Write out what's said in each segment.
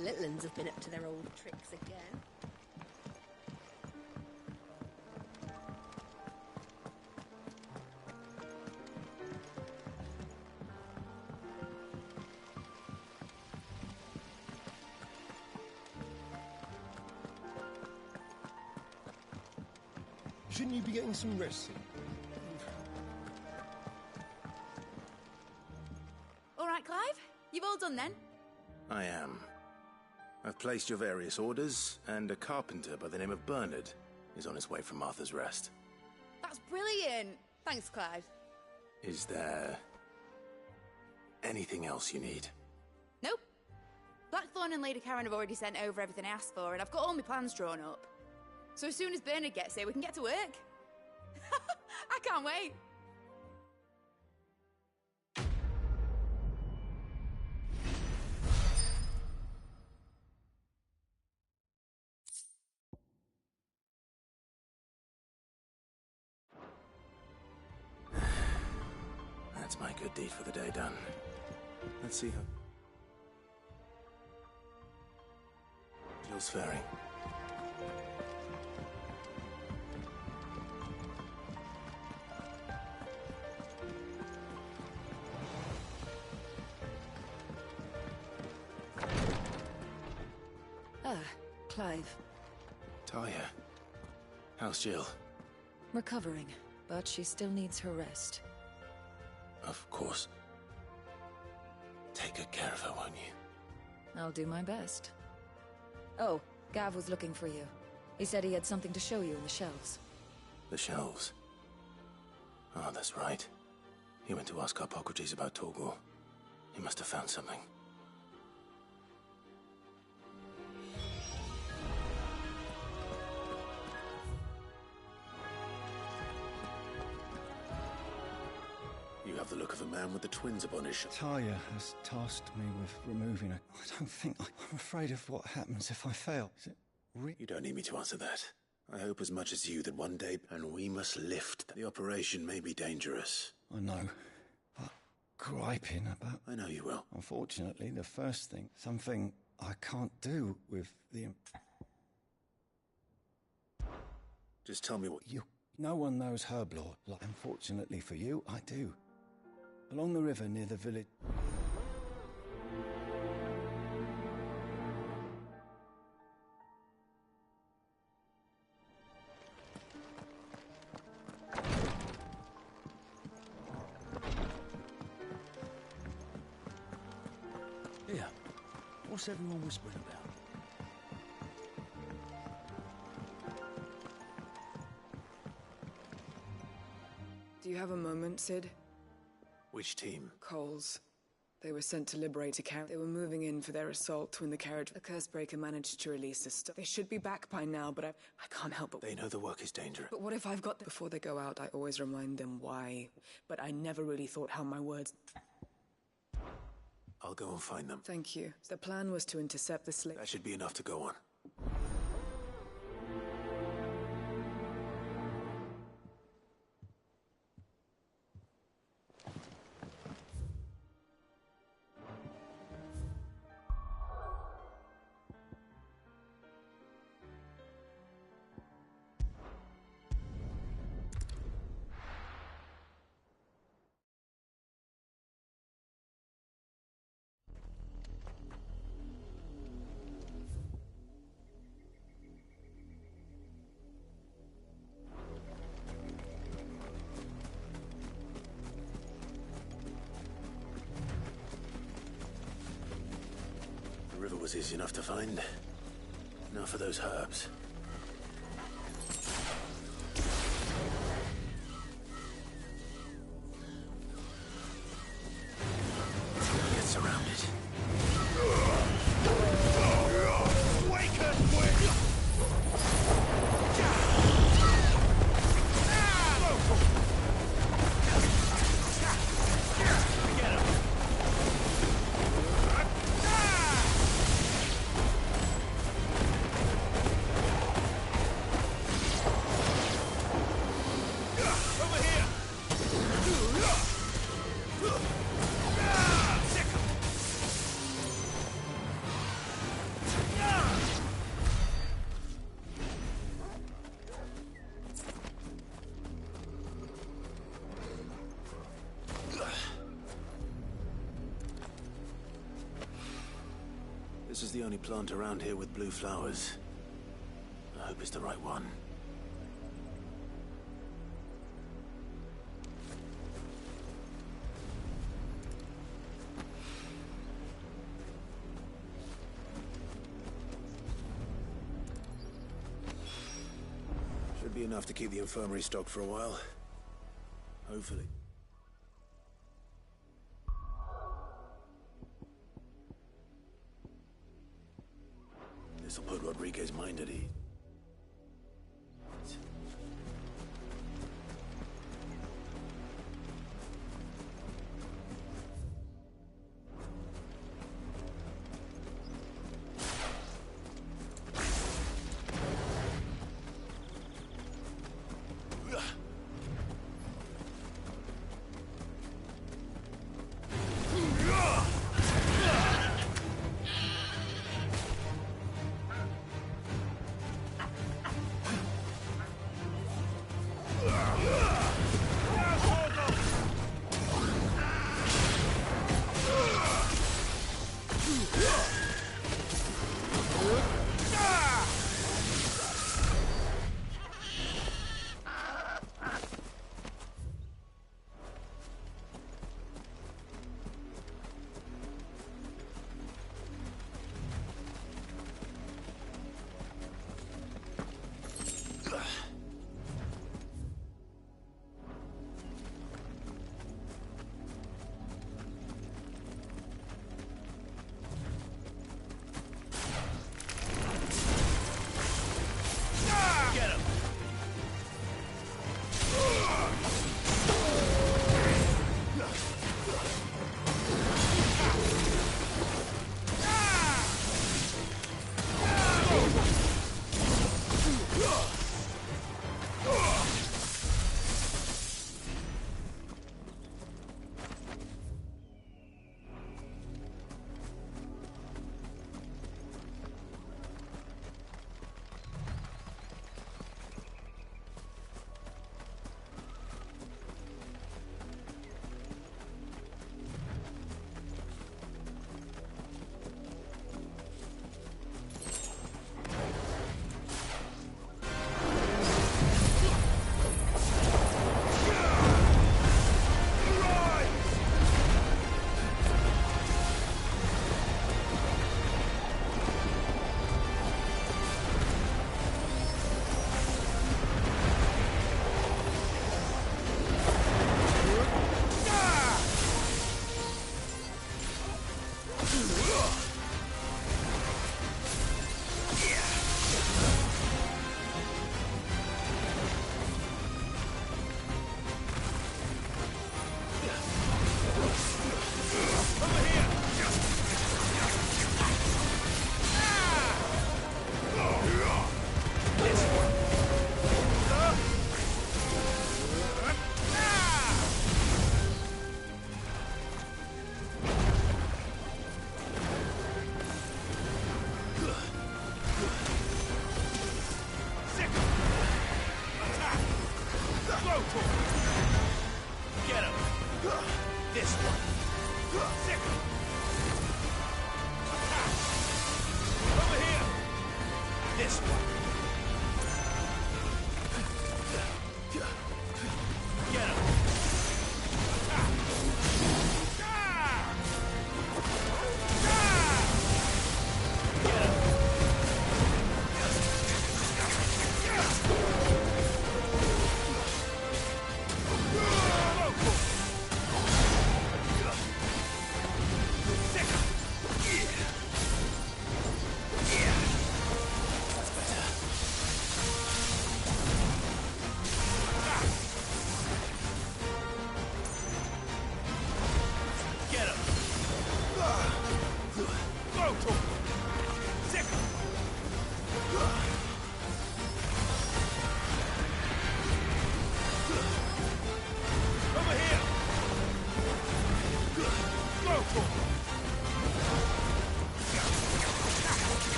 The little uns have been up to their old tricks again. Shouldn't you be getting some rest? All right, Clive? You've all done then? I am. I've placed your various orders, and a carpenter by the name of Bernard is on his way from Arthur's Rest. That's brilliant! Thanks, Clive. Is there anything else you need? Nope. Blackthorn and Lady Karen have already sent over everything I asked for, and I've got all my plans drawn up. So as soon as Bernard gets here, we can get to work. I can't wait. That's my good deed for the day done. Let's see how... Jill's Ferry. Clive. Talia. How's Jill? Recovering, but she still needs her rest. Of course. Take good care of her, won't you? I'll do my best. Oh, Gav was looking for you. He said he had something to show you in the shelves. The shelves? Oh, that's right. He went to ask Harpocrates about Torgal. He must have found something. You have the look of a man with the twins upon his shoulder. Talia has tasked me with removing her. I don't think... I'm afraid of what happens if I fail. Is it You don't need me to answer that. I hope as much as you that one day, and we must lift. The operation may be dangerous. I know, but griping about... I know you will. Unfortunately, the first thing, something I can't do with the... Just tell me what... No one knows Herblord. Like, unfortunately for you, I do. Along the river near the village... Here, what's everyone whispering about? Do you have a moment, Sid? Which team? Coles. They were sent to liberate a carriage. They were moving in for their assault when the carriage... A Cursebreaker managed to release the stuff. They should be back by now, but I can't help it. They know the work is dangerous. But what if I've got... Before they go out, I always remind them why. But I never really thought how my words... I'll go and find them. Thank you. The plan was to intercept the slave... That should be enough to go on. The river was easy enough to find. Now for those herbs. Get surrounded. This is the only plant around here with blue flowers. I hope it's the right one. Should be enough to keep the infirmary stocked for a while. Hopefully. This'll put Rodriguez's mind at ease.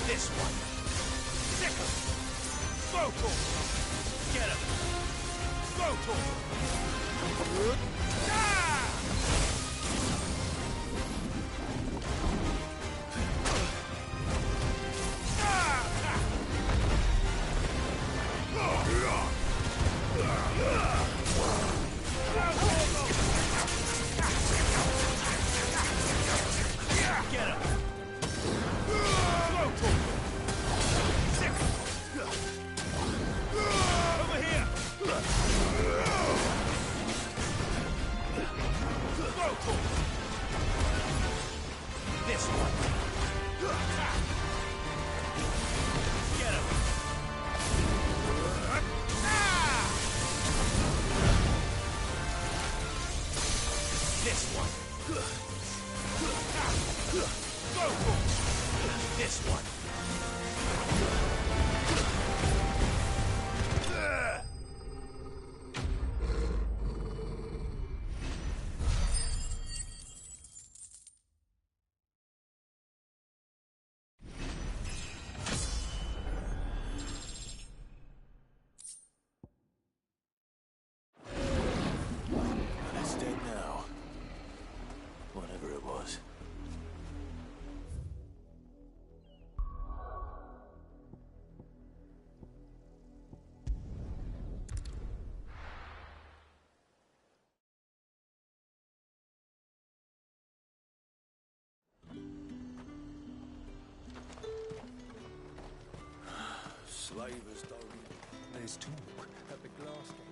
This one. Sick 'em. Vocal. Get him. Vocal. Ah! Get him. Over here. This one. Get him. This one. This one. It's dead now. Whatever it was. Slavers don't. There's talk at the glass gate.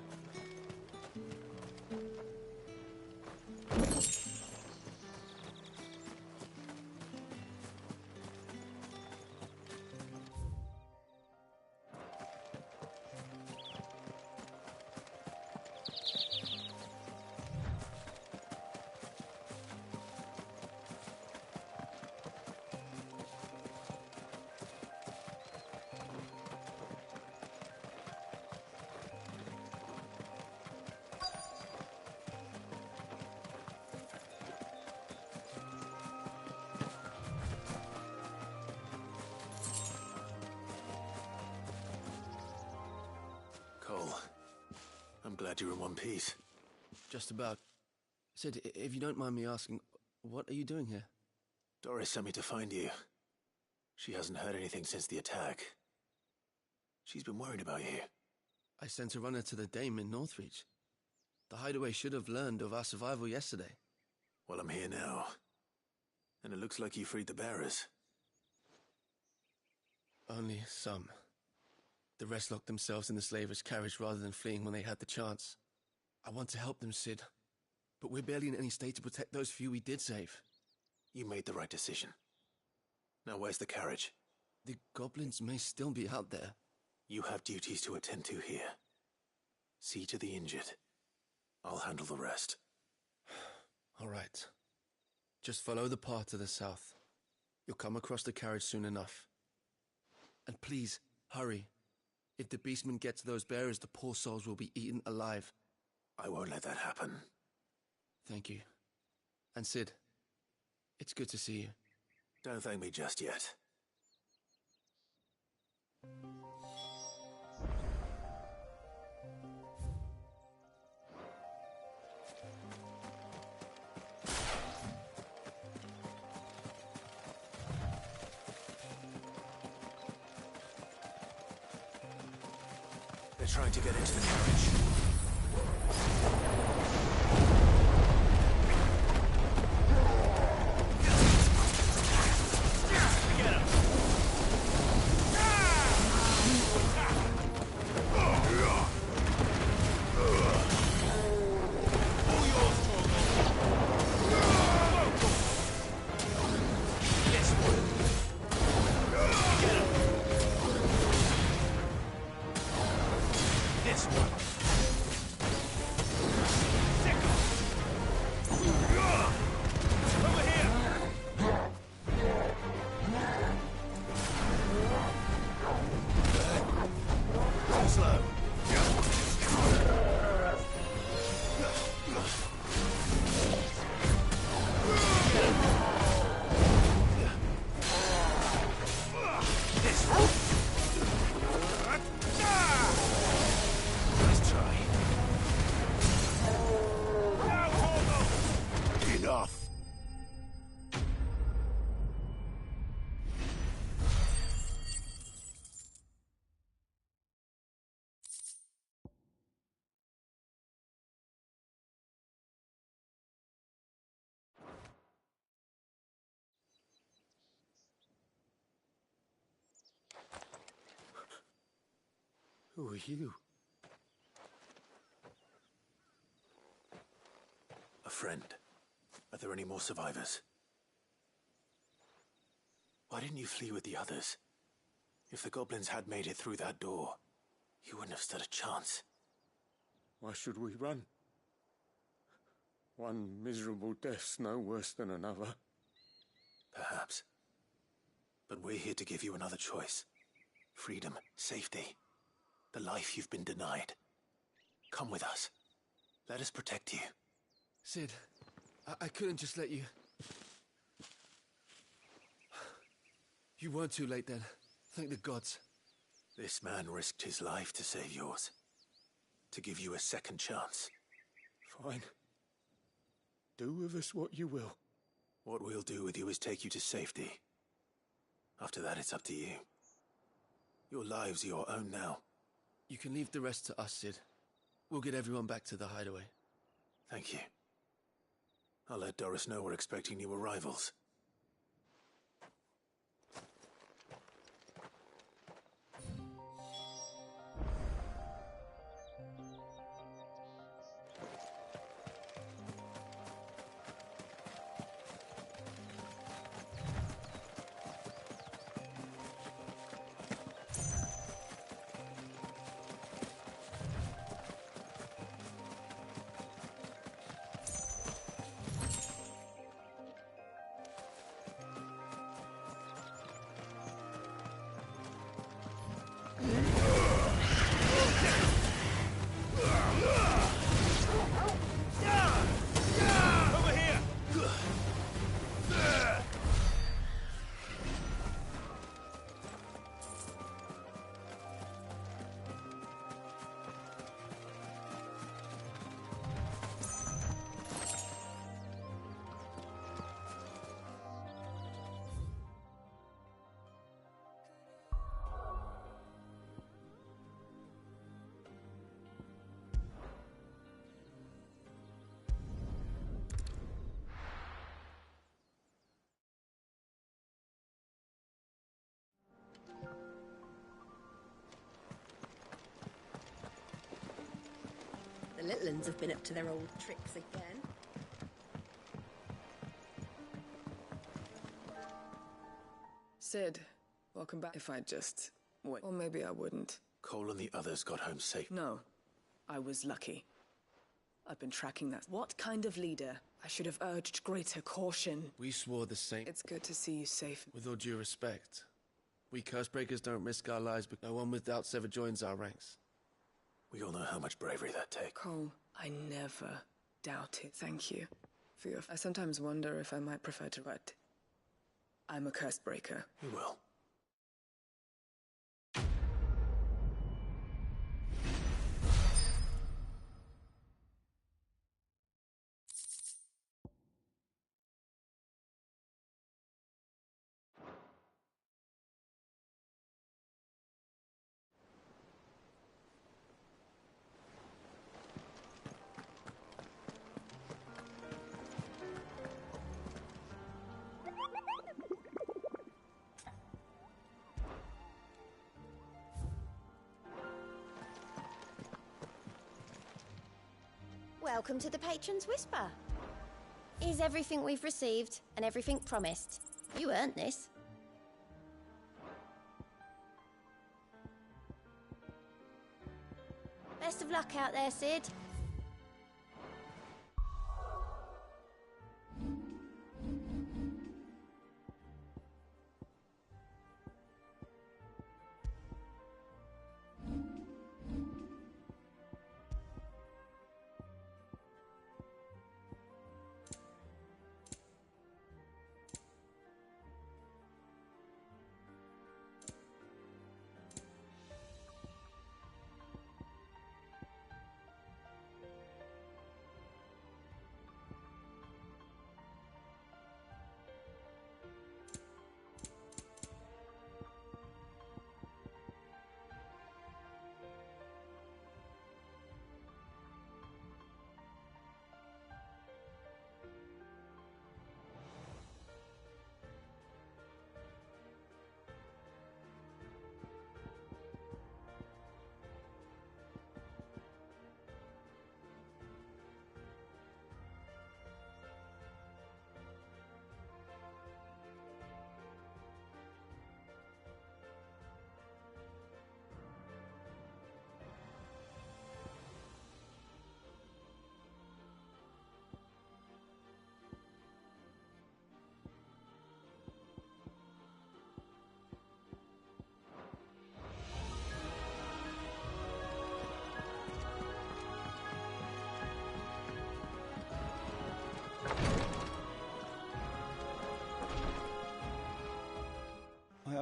Cole, I'm glad you're in one piece. Just about. Sid, if you don't mind me asking, what are you doing here? Doris sent me to find you. She hasn't heard anything since the attack. She's been worried about you. I sent a runner to the Dame in Northreach. The Hideaway should have learned of our survival yesterday. Well, I'm here now. And it looks like you freed the bearers. Only some. The rest locked themselves in the slaver's carriage rather than fleeing when they had the chance. I want to help them, Sid. But we're barely in any state to protect those few we did save. You made the right decision. Now where's the carriage? The goblins may still be out there. You have duties to attend to here. See to the injured. I'll handle the rest. All right. Just follow the path to the south. You'll come across the carriage soon enough. And please, hurry. If the beastmen get to those bearers, the poor souls will be eaten alive. I won't let that happen. Thank you. And Sid, it's good to see you. Don't thank me just yet. They're trying to get into the carriage. This one. Who are you? A friend. Are there any more survivors? Why didn't you flee with the others? If the goblins had made it through that door, you wouldn't have stood a chance. Why should we run? One miserable death's no worse than another. Perhaps. But we're here to give you another choice. Freedom, safety, the life you've been denied. Come with us. Let us protect you. Sid, I couldn't just let you... You weren't too late then. Thank the gods. This man risked his life to save yours. To give you a second chance. Fine. Do with us what you will. What we'll do with you is take you to safety. After that, it's up to you. Your lives are your own now. You can leave the rest to us, Sid. We'll get everyone back to the hideaway. Thank you. I'll let Doris know we're expecting new arrivals. The little ones have been up to their old tricks again. Sid, welcome back. If I'd just wait. Or maybe I wouldn't. Cole and the others got home safe. No, I was lucky. I've been tracking that. What kind of leader? I should have urged greater caution. We swore the same. It's good to see you safe. With all due respect, we Cursebreakers don't risk our lives, but no one with doubts ever joins our ranks. We all know how much bravery that takes. Cole, I never doubted. Thank you for your... I sometimes wonder if I might prefer to write. I'm a Cursebreaker. You will. Welcome to the Patron's Whisper. Here's everything we've received and everything promised. You earned this. Best of luck out there, Sid.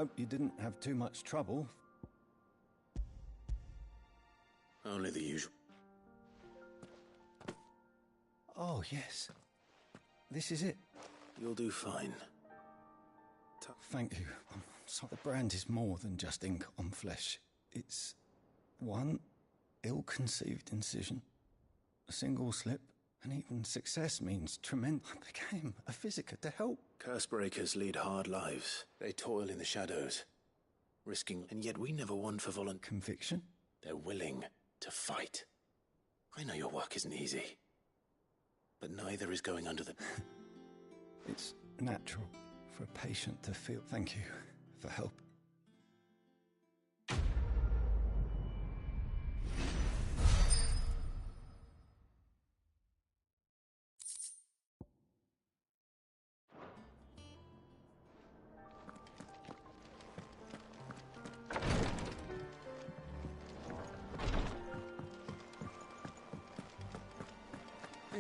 hope you didn't have too much trouble. Only the usual. Oh, yes. This is it. You'll do fine. Thank you. I'm sorry. The brand is more than just ink on flesh. It's one ill-conceived incision, a single slip, and even success means tremendous. I became a Physiker to help. Cursebreakers lead hard lives. They toil in the shadows, risking, and yet we never won for volunteer. Conviction? They're willing to fight. I know your work isn't easy, but neither is going under the... It's natural for a patient to feel. Thank you for help.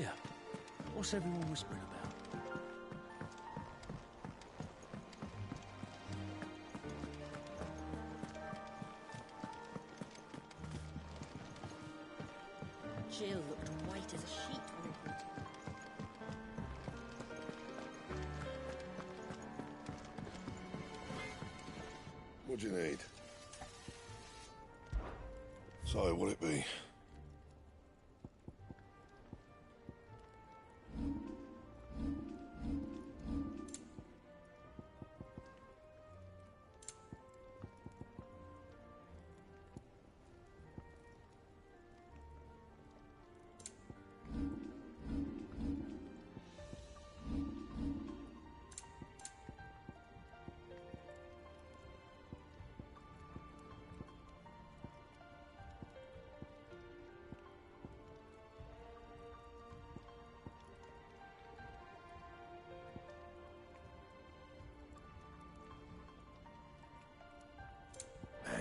Yeah. What's everyone whispering about? Jill looked white as a sheet when it went. What do you need? So, what'll it be?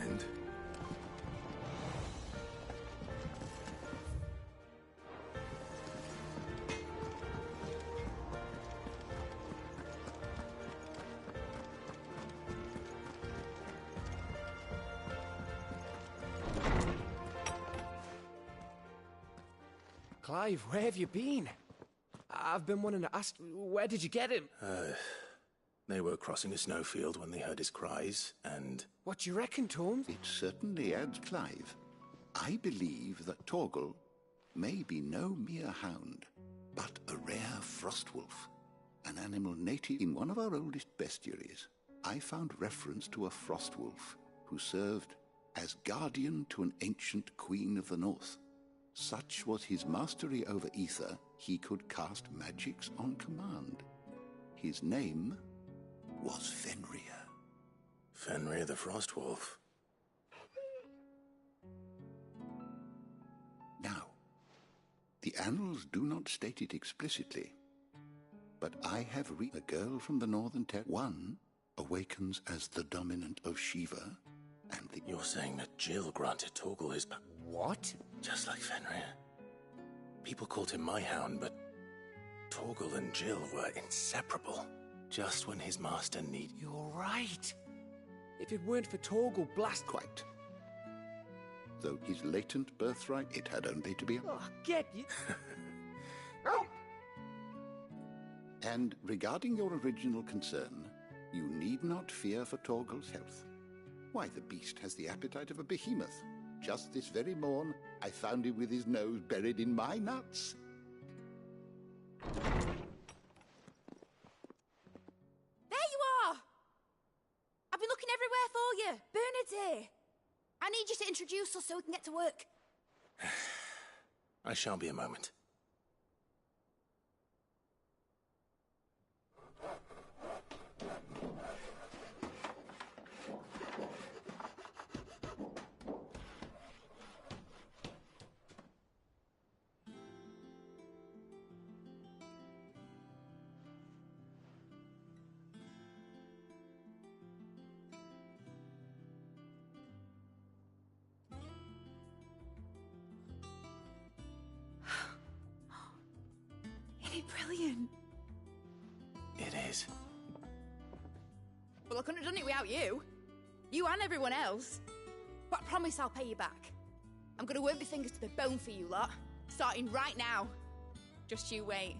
And? Clive, where have you been? I've been wanting to ask, where did you get him? They were crossing a snowfield when they heard his cries, and... What do you reckon, Tom? It certainly adds, Clive. I believe that Torgal may be no mere hound, but a rare frostwolf, an animal native in one of our oldest bestiaries. I found reference to a frostwolf who served as guardian to an ancient queen of the north. Such was his mastery over ether, he could cast magics on command. His name was Fenrir. Fenrir the Frostwolf. Now, the annals do not state it explicitly, but I have read a girl from the northern one awakens as the dominant of Shiva, and the... You're saying that Jill granted Torgal his... What? Just like Fenrir. People called him my hound, but Torgal and Jill were inseparable. Just when his master needed... You're right. If it weren't for Torgal, blast... Quite. Though his latent birthright, it had only to be... Oh, get you... And regarding your original concern, you need not fear for Torgal's health. Why, the beast has the appetite of a behemoth. Just this very morn, I found him with his nose buried in my nuts. There you are! I've been looking everywhere for you. Bernard's here. I need you to introduce us so we can get to work. I shall be a moment. Brilliant. It is. Well, I couldn't have done it without you. You and everyone else. But I promise I'll pay you back. I'm gonna work my fingers to the bone for you lot, starting right now. Just you wait.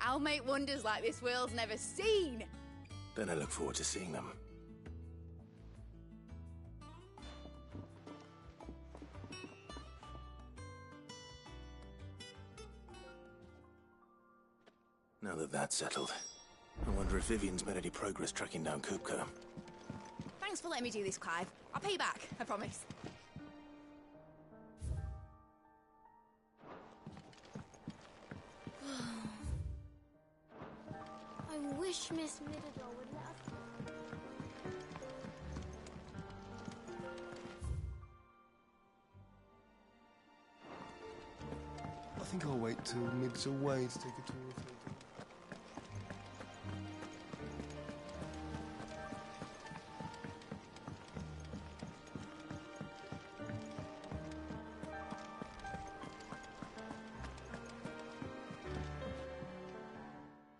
I'll make wonders like this world's never seen. Then I look forward to seeing them. Now that that's settled, I wonder if Vivian's made any progress tracking down Kupka. Thanks for letting me do this, Clive. I'll pay you back, I promise. I wish Miss Mirador would let us... I think I'll wait till Mid's away to take a tour of her.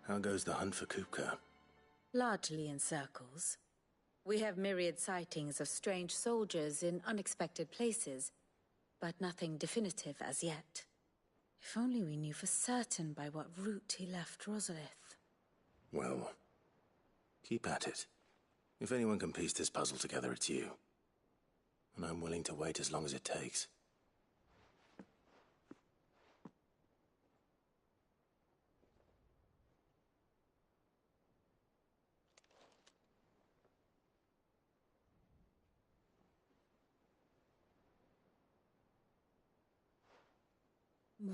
How goes the hunt for Kupka? Largely in circles. We have myriad sightings of strange soldiers in unexpected places, but nothing definitive as yet. If only we knew for certain by what route he left Rosalith. Well, keep at it. If anyone can piece this puzzle together, it's you. And I'm willing to wait as long as it takes.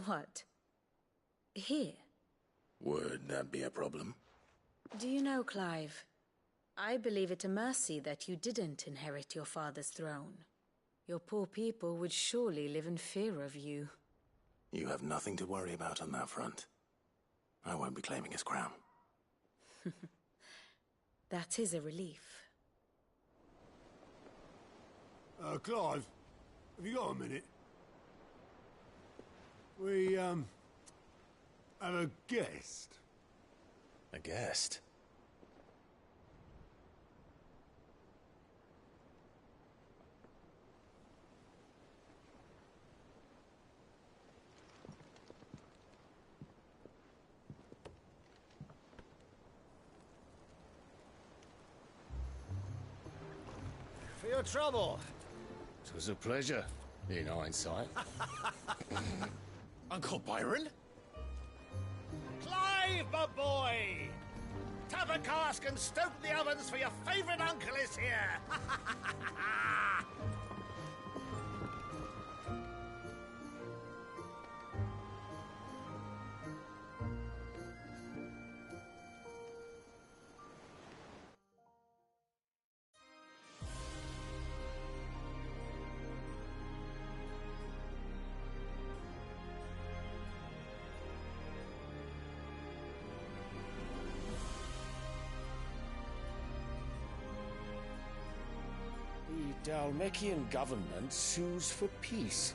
What? Here? Would that be a problem? Do you know, Clive, I believe it a mercy that you didn't inherit your father's throne. Your poor people would surely live in fear of you. You have nothing to worry about on that front. I won't be claiming his crown. That is a relief. Clive, have you got a minute? We, have a guest. A guest? For your trouble. It was a pleasure, in hindsight. Uncle Byron? Clive, my boy! Tap a cask and stoke the ovens for your favourite uncle is here! The Dhalmekian government sues for peace.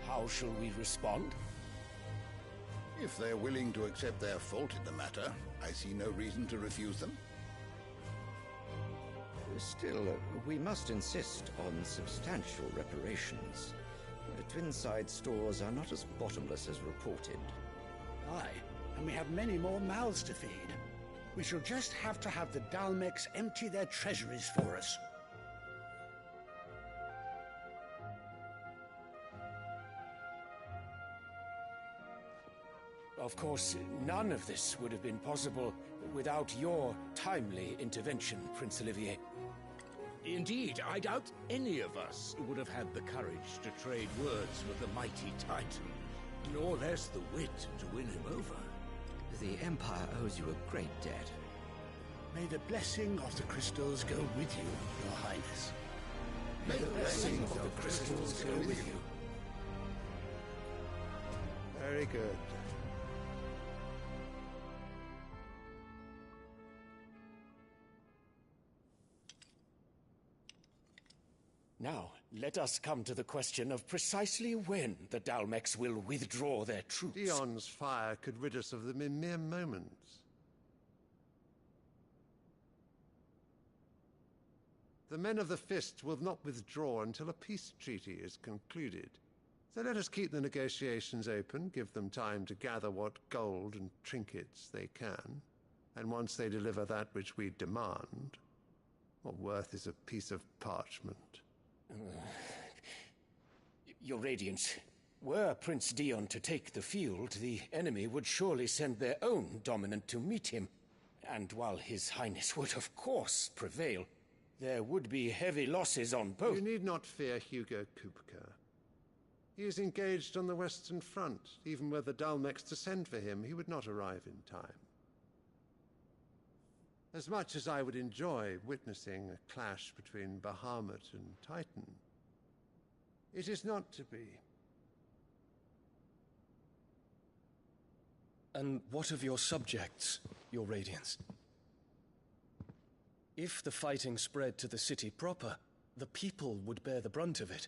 How shall we respond? If they're willing to accept their fault in the matter, I see no reason to refuse them. Still, we must insist on substantial reparations. Twinside stores are not as bottomless as reported. Aye, and we have many more mouths to feed. We shall just have to have the Dhalmeks empty their treasuries for us. Of course, none of this would have been possible without your timely intervention, Prince Olivier. Indeed, I doubt any of us would have had the courage to trade words with the mighty Titan, nor less the wit to win him over. The Empire owes you a great debt. May the blessing of the crystals go with you, Your Highness. May the blessing of the crystals go with you. Very good. Now, let us come to the question of precisely when the Dhalmeks will withdraw their troops. Dion's fire could rid us of them in mere moments. The men of the Fist will not withdraw until a peace treaty is concluded. So let us keep the negotiations open, give them time to gather what gold and trinkets they can, and once they deliver that which we demand, what worth is a piece of parchment? Your Radiance, were Prince Dion to take the field, the enemy would surely send their own dominant to meet him. And while His Highness would of course prevail, there would be heavy losses on both. You need not fear Hugo Kupka. He is engaged on the Western Front. Even were the Dalmex to send for him, he would not arrive in time. As much as I would enjoy witnessing a clash between Bahamut and Titan, it is not to be. And what of your subjects, Your Radiance? If the fighting spread to the city proper, the people would bear the brunt of it.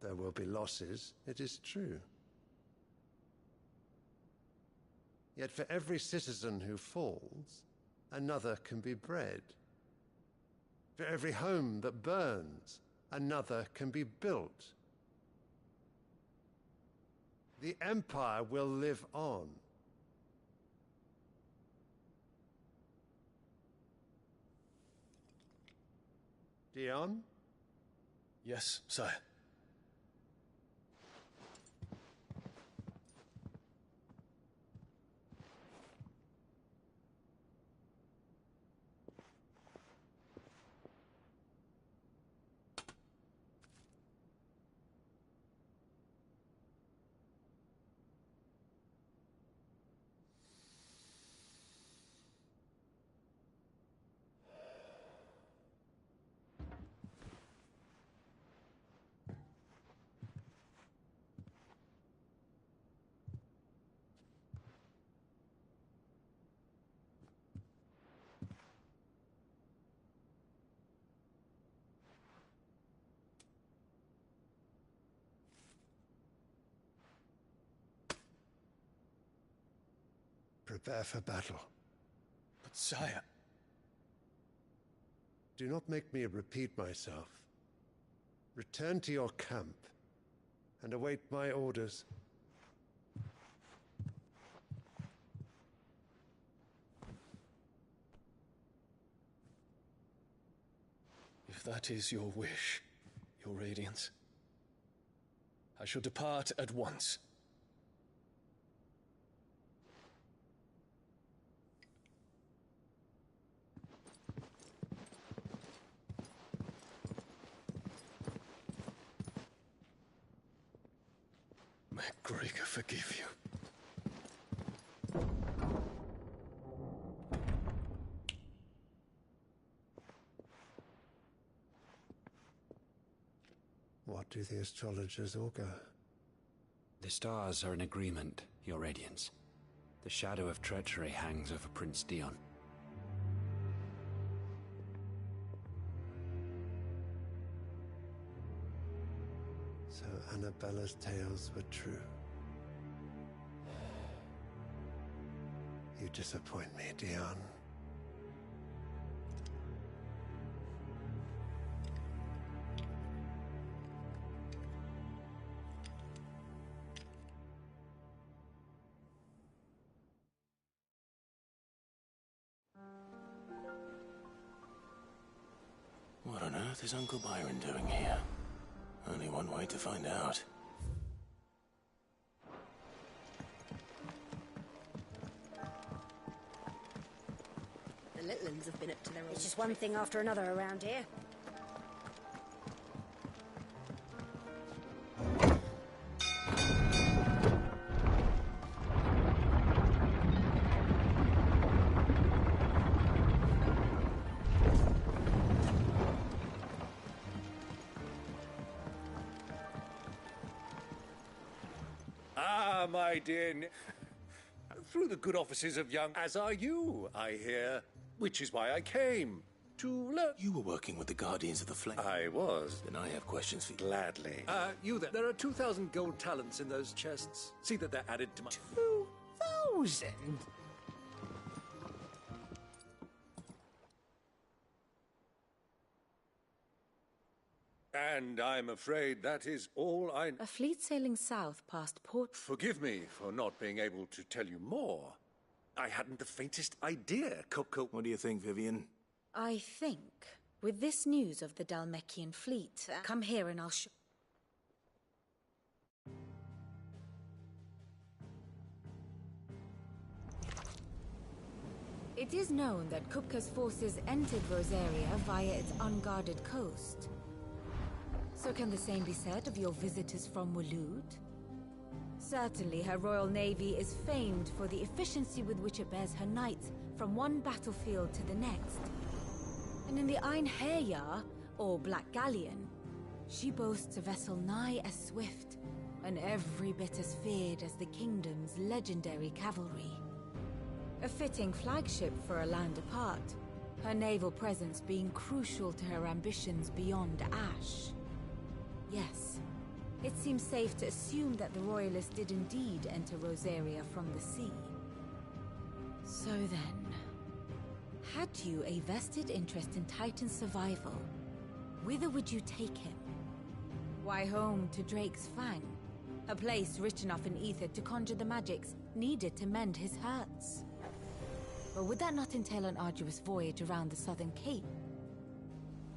There will be losses, it is true. Yet for every citizen who falls, another can be bred. For every home that burns, another can be built. The Empire will live on. Dion? Yes, sire. Prepare for battle. But sire... Do not make me repeat myself. Return to your camp and await my orders. If that is your wish, Your Radiance, I shall depart at once. May Gregor forgive you. What do the astrologers augur? The stars are in agreement, Your Radiance. The shadow of treachery hangs over Prince Dion. So Annabella's tales were true. You disappoint me, Dion. What on earth is Uncle Byron doing here? Only one way to find out. The little ones have been up to their old... It's just one thing after another around here. Ah, my dear... Through the good offices of young... As are you, I hear. Which is why I came. To learn... You were working with the Guardians of the Flame. I was. Then I have questions for you. Gladly. You there. There are 2,000 gold talents in those chests. See that they're added to my... 2,000? And I'm afraid that is all I... A fleet sailing south past Port... Forgive me for not being able to tell you more. I hadn't the faintest idea, Coco. What do you think, Vivian? I think, with this news of the Dhalmekian fleet, come here and I'll show... It is known that Kupka's forces entered Rosaria via its unguarded coast. So can the same be said of your visitors from Waloed? Certainly her Royal Navy is famed for the efficiency with which it bears her knights from one battlefield to the next. And in the Einherjar, or Black Galleon, she boasts a vessel nigh as swift, and every bit as feared as the kingdom's legendary cavalry. A fitting flagship for a land apart, her naval presence being crucial to her ambitions beyond Ash. Yes, it seems safe to assume that the Royalists did indeed enter Rosaria from the sea. So then, had you a vested interest in Titan's survival, whither would you take him? Why, home to Drake's Fang, a place rich enough in ether to conjure the magics needed to mend his hurts. But would that not entail an arduous voyage around the southern cape?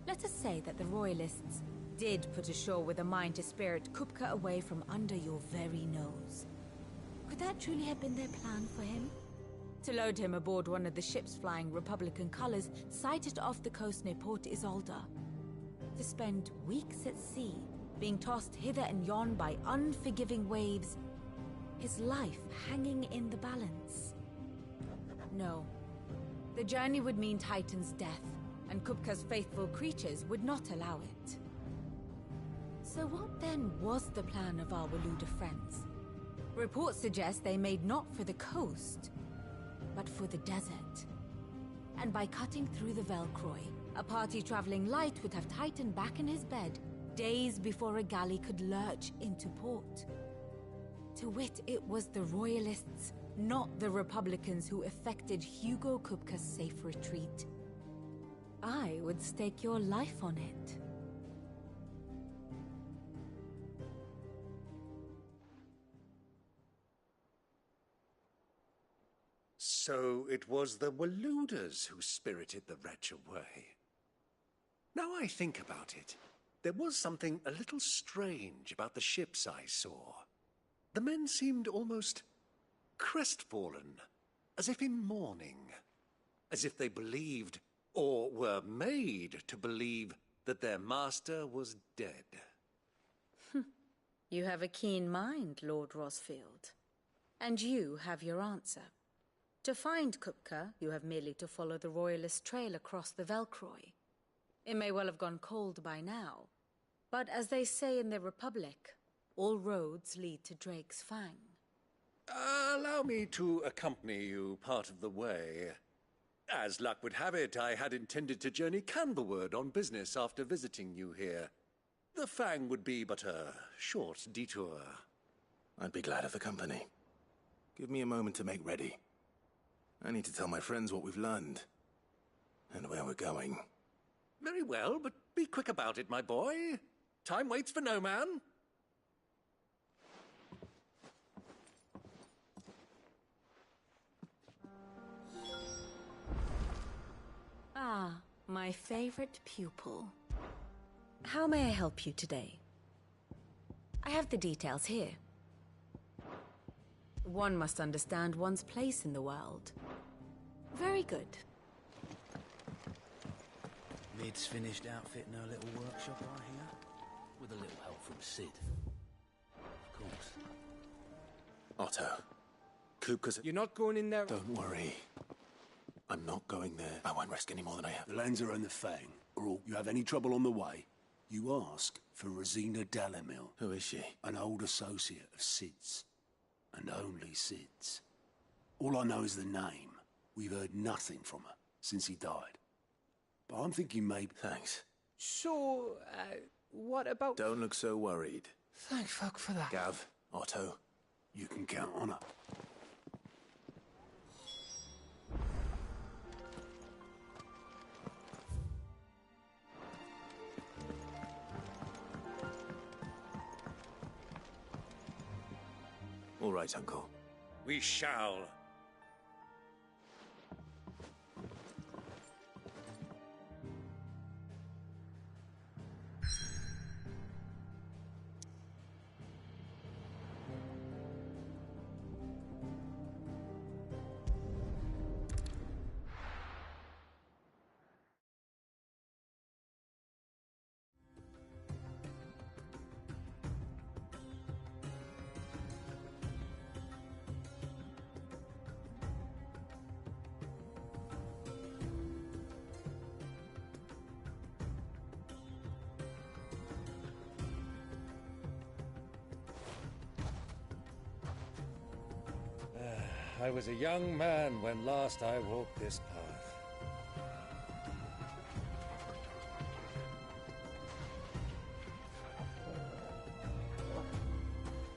Let us say that the Royalists did put ashore with a mind to spirit Kupka away from under your very nose. Could that truly have been their plan for him? To load him aboard one of the ships flying Republican colors sighted off the coast near Port Isolde? To spend weeks at sea, being tossed hither and yon by unforgiving waves, his life hanging in the balance? No. The journey would mean Titan's death, and Kupka's faithful creatures would not allow it. So what then was the plan of our Waluda friends? Reports suggest they made not for the coast, but for the desert. And by cutting through the Velcroy, a party traveling light would have Titan back in his bed days before a galley could lurch into port. To wit, it was the Royalists, not the Republicans, who effected Hugo Kupka's safe retreat. I would stake your life on it. So it was the Waludas who spirited the wretch away. Now I think about it, there was something a little strange about the ships I saw. The men seemed almost crestfallen, as if in mourning, as if they believed, or were made to believe, that their master was dead. You have a keen mind, Lord Rosfield. And you have your answer. To find Kupka, you have merely to follow the Royalist trail across the Velcroy. It may well have gone cold by now, but as they say in the Republic, all roads lead to Drake's Fang. Allow me to accompany you part of the way. As luck would have it, I had intended to journey Canberward on business after visiting you here. The Fang would be but a short detour. I'd be glad of the company. Give me a moment to make ready. I need to tell my friends what we've learned, and where we're going. Very well, but be quick about it, my boy. Time waits for no man. Ah, my favorite pupil. How may I help you today? I have the details here. One must understand one's place in the world. Very good. Mid's finished outfitting her little workshop, I hear. With a little help from Sid. Of course. Otto, Kupka's... You're not going in there... Don't worry. I'm not going there. I won't risk any more than I have. The Lanza and the Fang, or you have any trouble on the way, you ask for Rosina Dalamil. Who is she? An old associate of Sid's. And only Sid's. All I know is the name. We've heard nothing from her since he died. But I'm thinking maybe... Thanks. So, what about... Don't look so worried. Thank fuck for that. Gav, Otto, you can count on her. All right, Uncle. We shall. I was a young man when last I walked this path.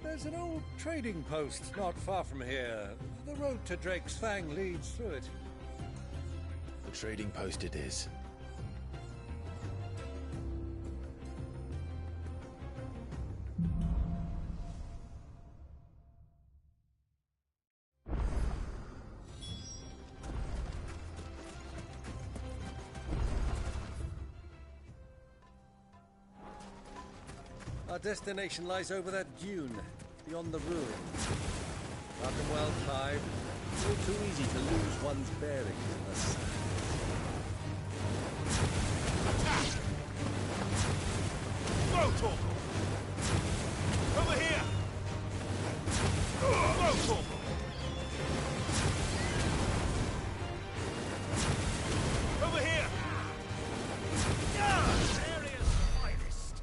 There's an old trading post not far from here. The road to Drake's Fang leads through it. The trading post it is. Our destination lies over that dune, beyond the ruins. Dark and well tied, all too easy to lose one's bearings in the sand. Attack! Go, Torgal! Over here! Go, Torgal! Over here! Area's finest!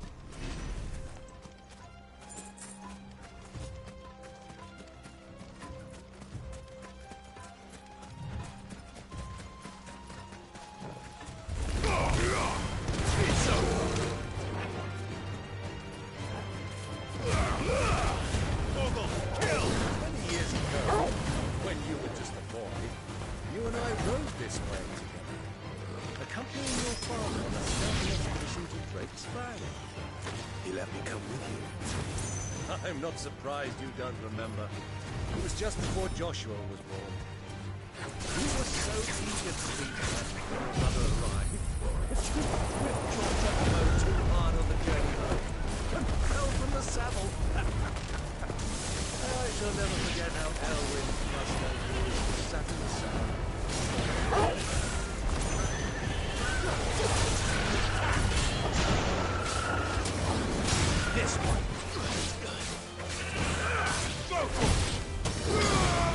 I'm not surprised you don't remember. It was just before Joshua was born. You were so eager to see your mother arrive that you whipped your tempo too hard on the journey home and fell from the saddle. I shall never forget how Elwyn's mustache sat in the saddle. This one.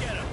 Get him!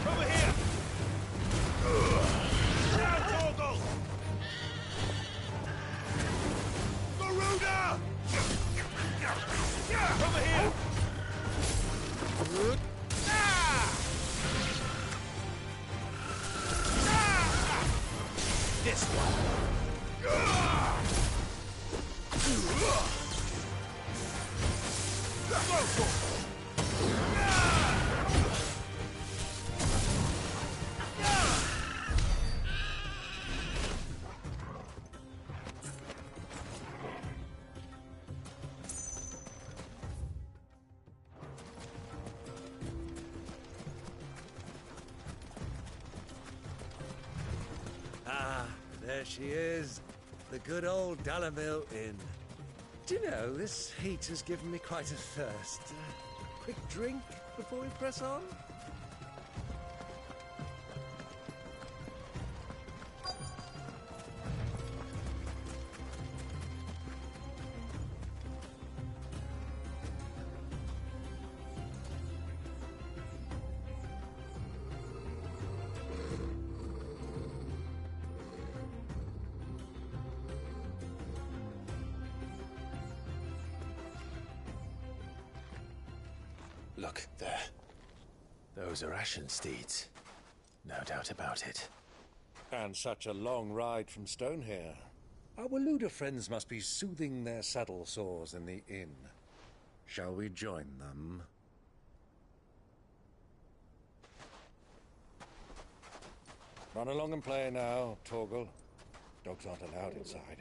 Over here! Down, Torgal! Garuda! Over here! This one! Go, Torgal! Ah, there she is. The good old Dalamil Inn. Do you know, this heat has given me quite a thirst. A quick drink before we press on? Look, there. Those are Ashen steeds. No doubt about it. And such a long ride from Stonehair. Our Waluda friends must be soothing their saddle sores in the inn. Shall we join them? Run along and play now, Torgal. Dogs aren't allowed inside.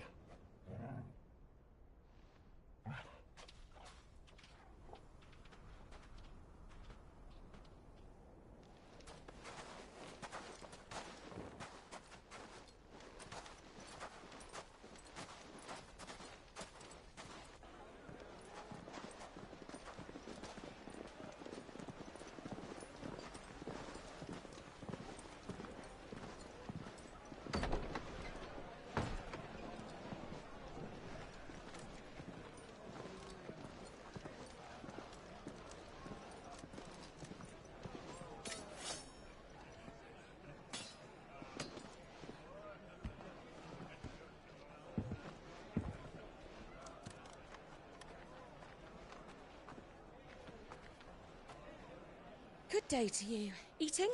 Good day to you. Eating?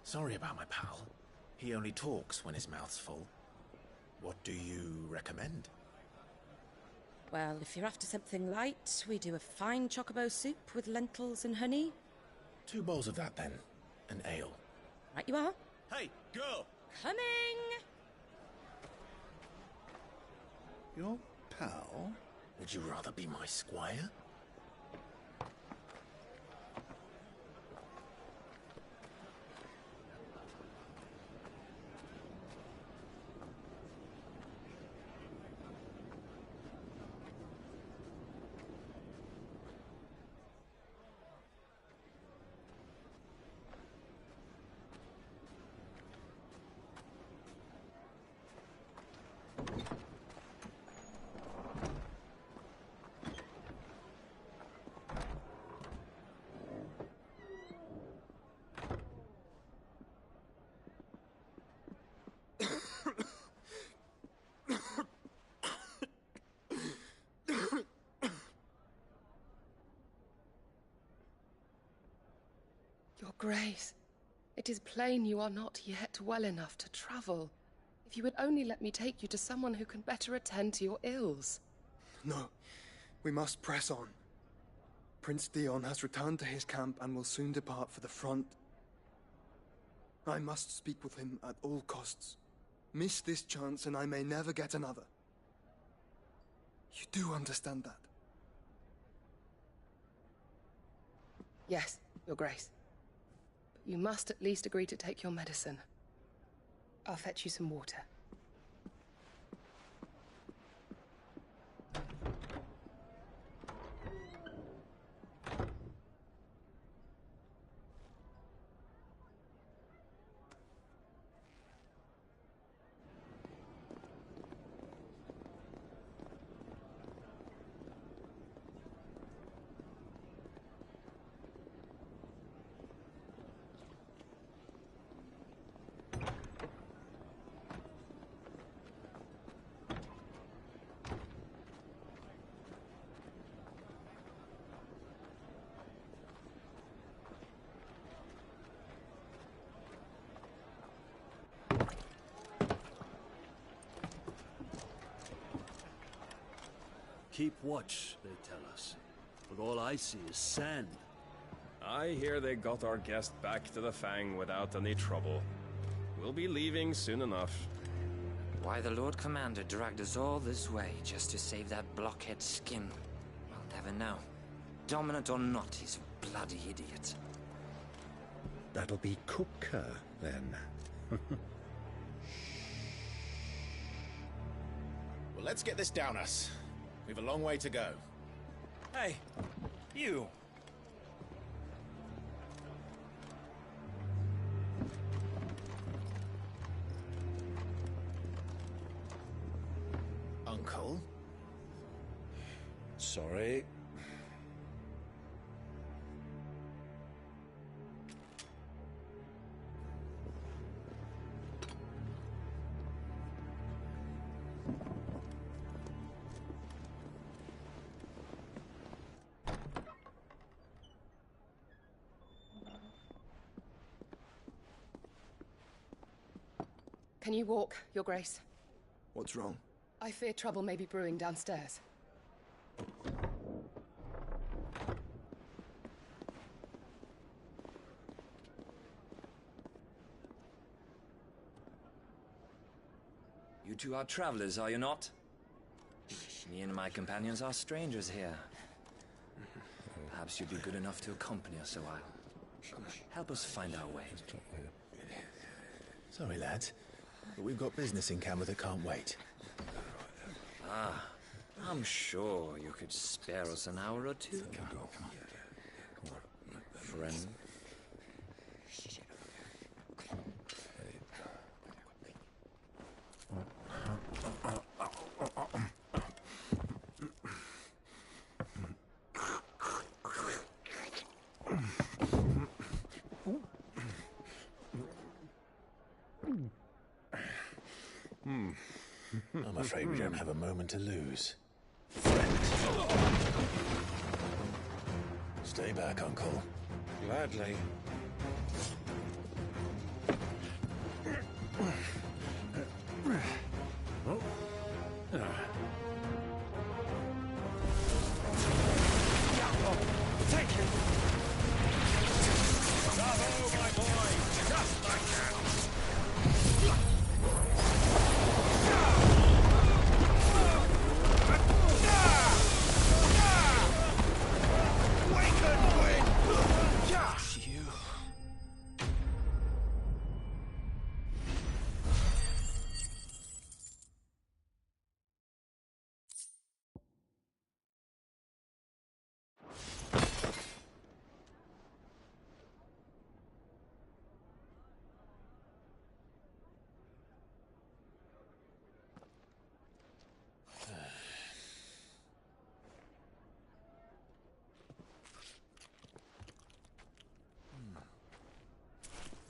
Sorry about my pal. He only talks when his mouth's full. What do you recommend? Well, if you're after something light, we do a fine chocobo soup with lentils and honey. 2 bowls of that, then. An ale. Right you are. Hey, girl! Coming! Your pal? Would you rather be my squire? Your Grace, it is plain you are not yet well enough to travel. If you would only let me take you to someone who can better attend to your ills. No, we must press on. Prince Dion has returned to his camp and will soon depart for the front. I must speak with him at all costs. Miss this chance and I may never get another. You do understand that? Yes, Your Grace. But you must at least agree to take your medicine. I'll fetch you some water. Keep watch, they tell us. But all I see is sand. I hear they got our guest back to the Fang without any trouble. We'll be leaving soon enough. Why the Lord Commander dragged us all this way just to save that blockhead's skin, I'll never know. Dominant or not, he's a bloody idiot. That'll be Cooker, then. Well, let's get this down us. We've a long way to go. Hey, you. Uncle? Sorry. Can you walk, Your Grace? What's wrong? I fear trouble may be brewing downstairs. You two are travelers, are you not? Me and my companions are strangers here. Perhaps you'd be good enough to accompany us a while. Help us find our way. Sorry, lads, but we've got business in Camber that can't wait. Ah, I'm sure you could spare us an hour or two. Friend. I'm afraid we don't have a moment to lose. Stay back, Uncle. Gladly. Take him! Bravo, my boy! Just like that!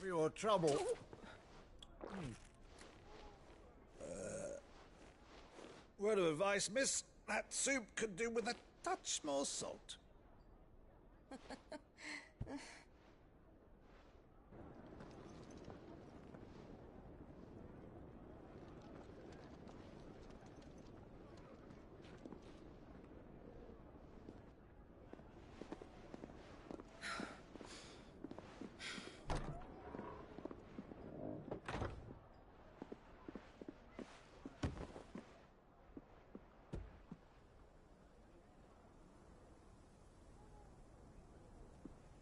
For your trouble. Word of advice, miss. That soup could do with a touch more salt.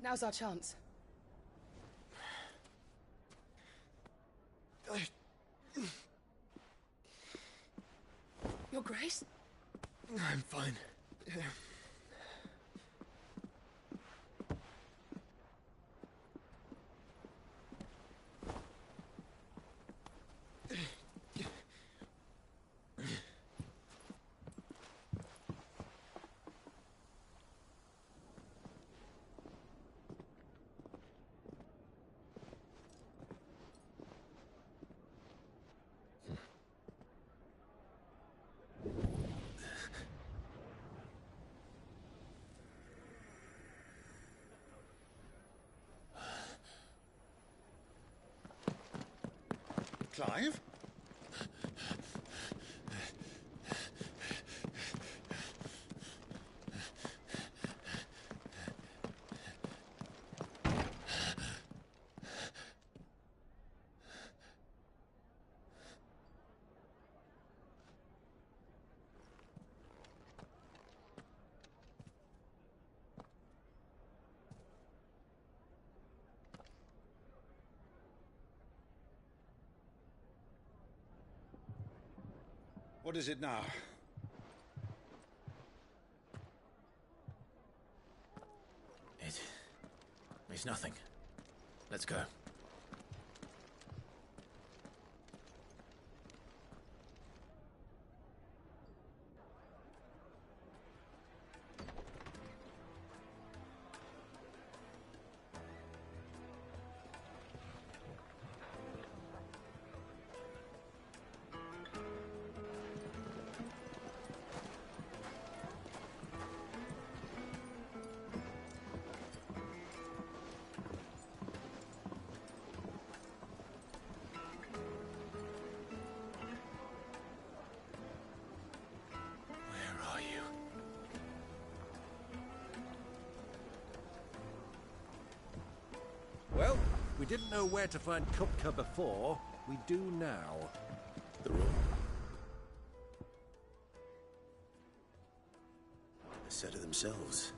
Now's our chance. Your Grace? I'm fine. Clive? What is it now? It's nothing. Let's go. Well, we didn't know where to find Kupka before. We do now. The room. They said it themselves.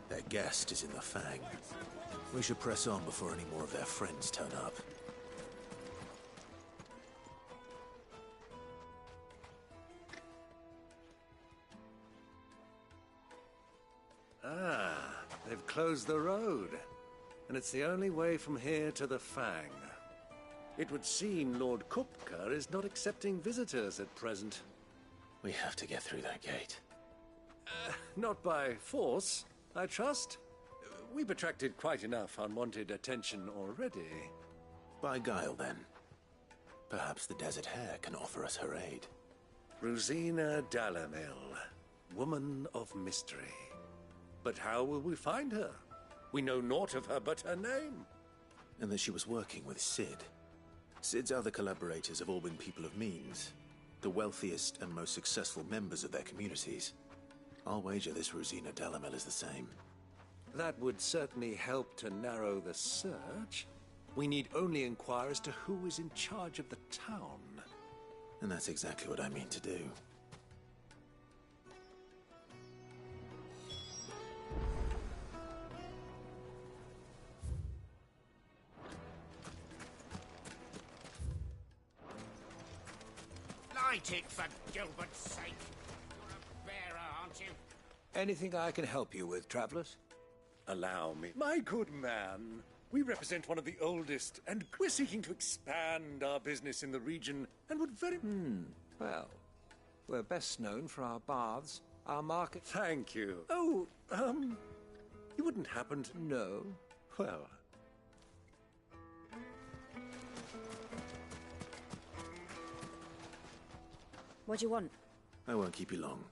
Their guest is in the Fang. We should press on before any more of their friends turn up. Ah, they've closed the road. And it's the only way from here to the Fang. It would seem Lord Kupka is not accepting visitors at present. We have to get through that gate. Not by force, I trust. We've attracted quite enough unwanted attention already. By guile, then. Perhaps the Desert Hare can offer us her aid. Rosina Dalamil, woman of mystery. But how will we find her? We know naught of her but her name. And that she was working with Cid. Cid's other collaborators have all been people of means, the wealthiest and most successful members of their communities. I'll wager this Rosina Dalamil is the same. That would certainly help to narrow the search. We need only inquire as to who is in charge of the town. And that's exactly what I mean to do. Light it, for Gilbert's sake. You're a bearer, aren't you? Anything I can help you with, travelers? Allow me. My good man, we represent one of the oldest, and we're seeking to expand our business in the region, and would very... Well, we're best known for our baths, our market... Thank you. Oh, you wouldn't happen to... No. Well... What do you want? I won't keep you long.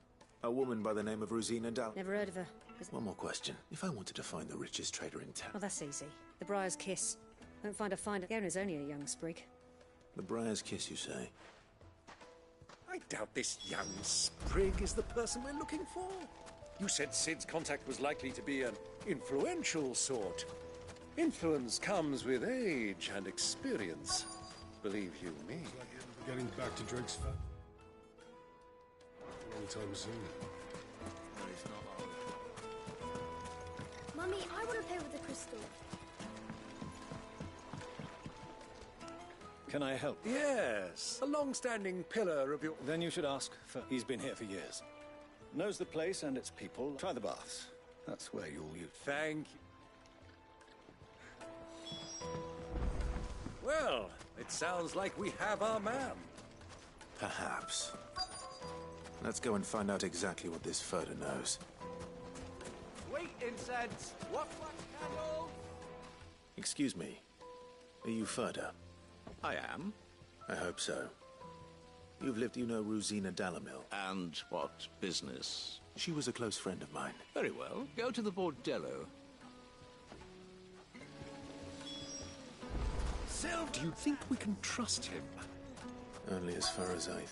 A woman by the name of Rosina Dal... Never heard of her. One more question. If I wanted to find the richest trader in town... Oh, that's easy. The Briar's Kiss. Don't find a finder. The owner's only a young sprig. The Briar's Kiss, you say? I doubt this young sprig is the person we're looking for. You said Cid's contact was likely to be an influential sort. Influence comes with age and experience. Believe you me. Looks like we're getting back to Drake's Fang. Anytime soon. Mummy, I want to play with the crystal. Can I help? Yes, a long-standing pillar of your... Then you should ask, for he's been here for years. Knows the place and its people. Try the baths. That's where you'll use... Thank you. Well, it sounds like we have our man. Perhaps. Let's go and find out exactly what this Furter knows. Sweet incense! What wax candles? Excuse me. Are you Furter? I am. I hope so. You've lived, you know, Rosina Dalamil. And what business? She was a close friend of mine. Very well. Go to the bordello. Sylv, do you think we can trust him? Only as far as I think.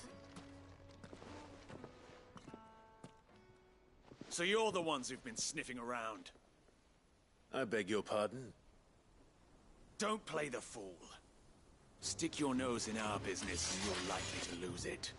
So you're the ones who've been sniffing around? I beg your pardon? Don't play the fool. Stick your nose in our business and you're likely to lose it.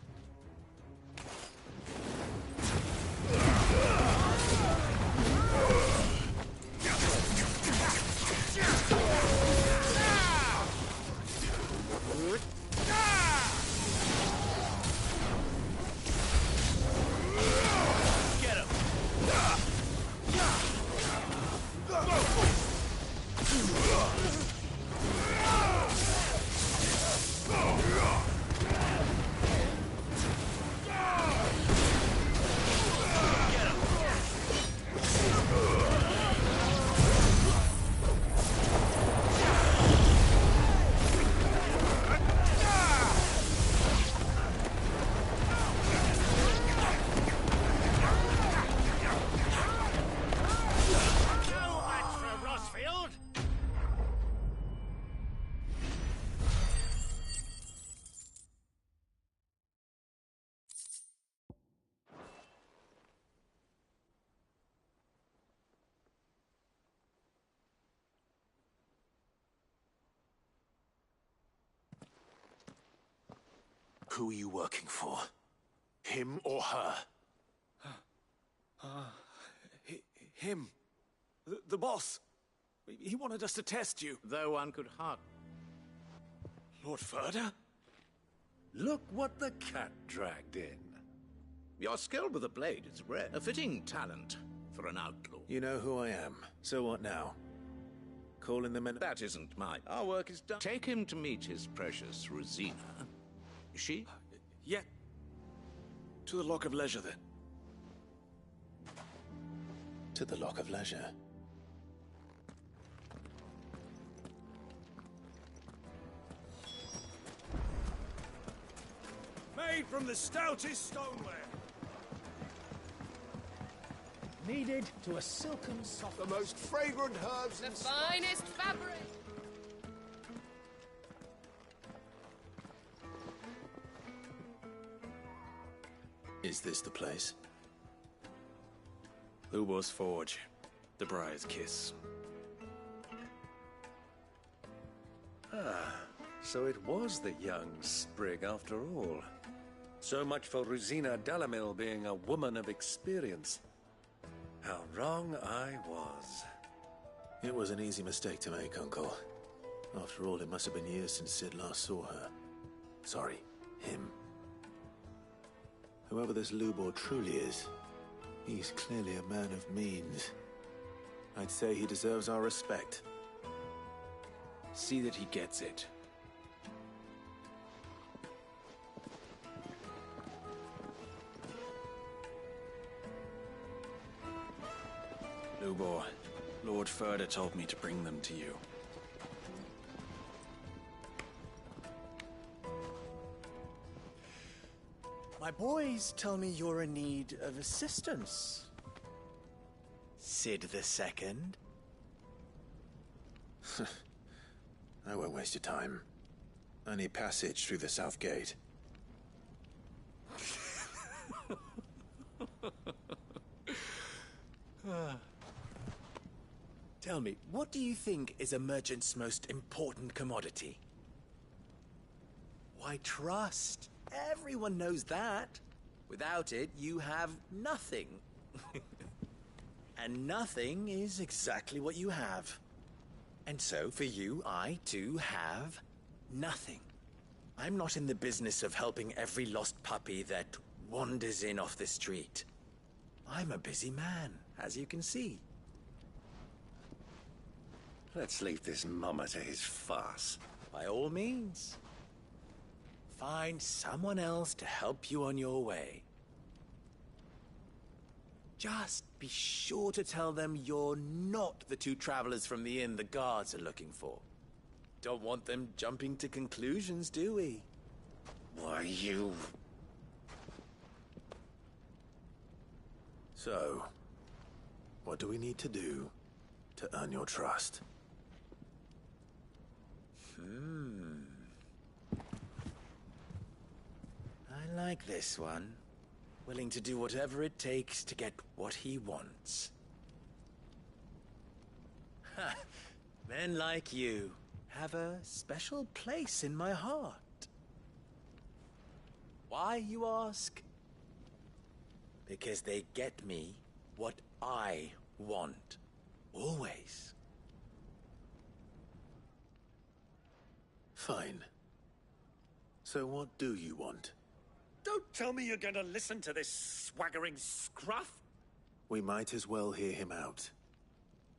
Who are you working for? Him or her? Him. The boss. He wanted us to test you. Though one could hardly. Lord Ferda? Look what the cat dragged in. Your skill with the blade is rare. A fitting talent for an outlaw. You know who I am. So what now? Calling them in... That isn't mine. Our work is done. Take him to meet his precious Rosina. Is she? Yeah. To the Lock of Leisure, then. To the Lock of Leisure. Made from the stoutest stoneware. Kneaded to a silken soft... The most fragrant herbs The and finest fabric. Is this the place? Lubor's Forge. The Briar's Kiss. So it was the young sprig after all. So much for Rosina Dalamil being a woman of experience. How wrong I was. It was an easy mistake to make, Uncle. After all, it must have been years since Sid last saw her. Sorry, him. Whoever this Lubor truly is, he's clearly a man of means. I'd say he deserves our respect. See that he gets it. Lubor, Lord Ferda told me to bring them to you. My boys tell me you're in need of assistance. Sid the Second. I won't waste your time. I need passage through the south gate. Tell me, what do you think is a merchant's most important commodity? Why, trust. Everyone knows that. Without it, you have nothing. And nothing is exactly what you have. And so, for you, I, too, have nothing. I'm not in the business of helping every lost puppy that wanders in off the street. I'm a busy man, as you can see. Let's leave this mummer to his farce. By all means. Find someone else to help you on your way. Just be sure to tell them you're not the two travelers from the inn the guards are looking for. Don't want them jumping to conclusions, do we? Why, you... So, what do we need to do to earn your trust? I like this one. Willing to do whatever it takes to get what he wants. Ha! Men like you have a special place in my heart. Why, you ask? Because they get me what I want. Always. Fine. So what do you want? Don't tell me you're going to listen to this swaggering scruff! We might as well hear him out.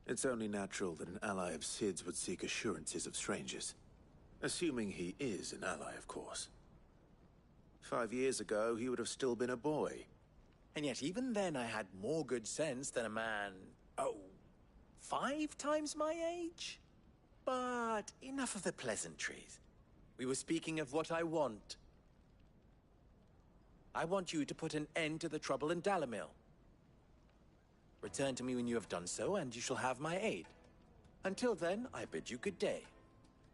It's only natural that an ally of Sid's would seek assurances of strangers. Assuming he is an ally, of course. 5 years ago, he would have still been a boy. And yet even then I had more good sense than a man... 5 times my age? But enough of the pleasantries. We were speaking of what I want. I want you to put an end to the trouble in Dalamil. Return to me when you have done so, and you shall have my aid. Until then, I bid you good day.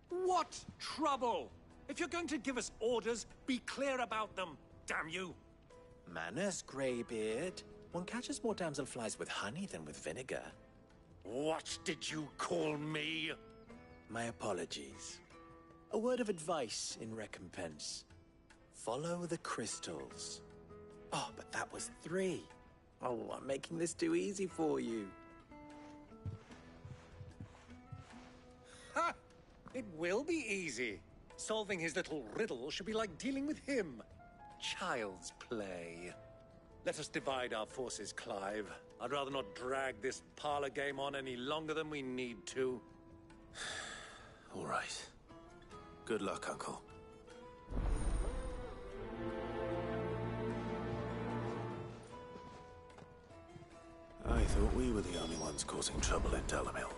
What trouble? If you're going to give us orders, be clear about them, damn you! Manners, Greybeard. One catches more damselflies with honey than with vinegar. What did you call me? My apologies. A word of advice in recompense. Follow the crystals. Oh, but that was 3. Oh, I'm making this too easy for you. Ha! It will be easy. Solving his little riddle should be like dealing with him. Child's play. Let us divide our forces, Clive. I'd rather not drag this parlor game on any longer than we need to. All right. Good luck, Uncle. I thought we were the only ones causing trouble in Dalamil.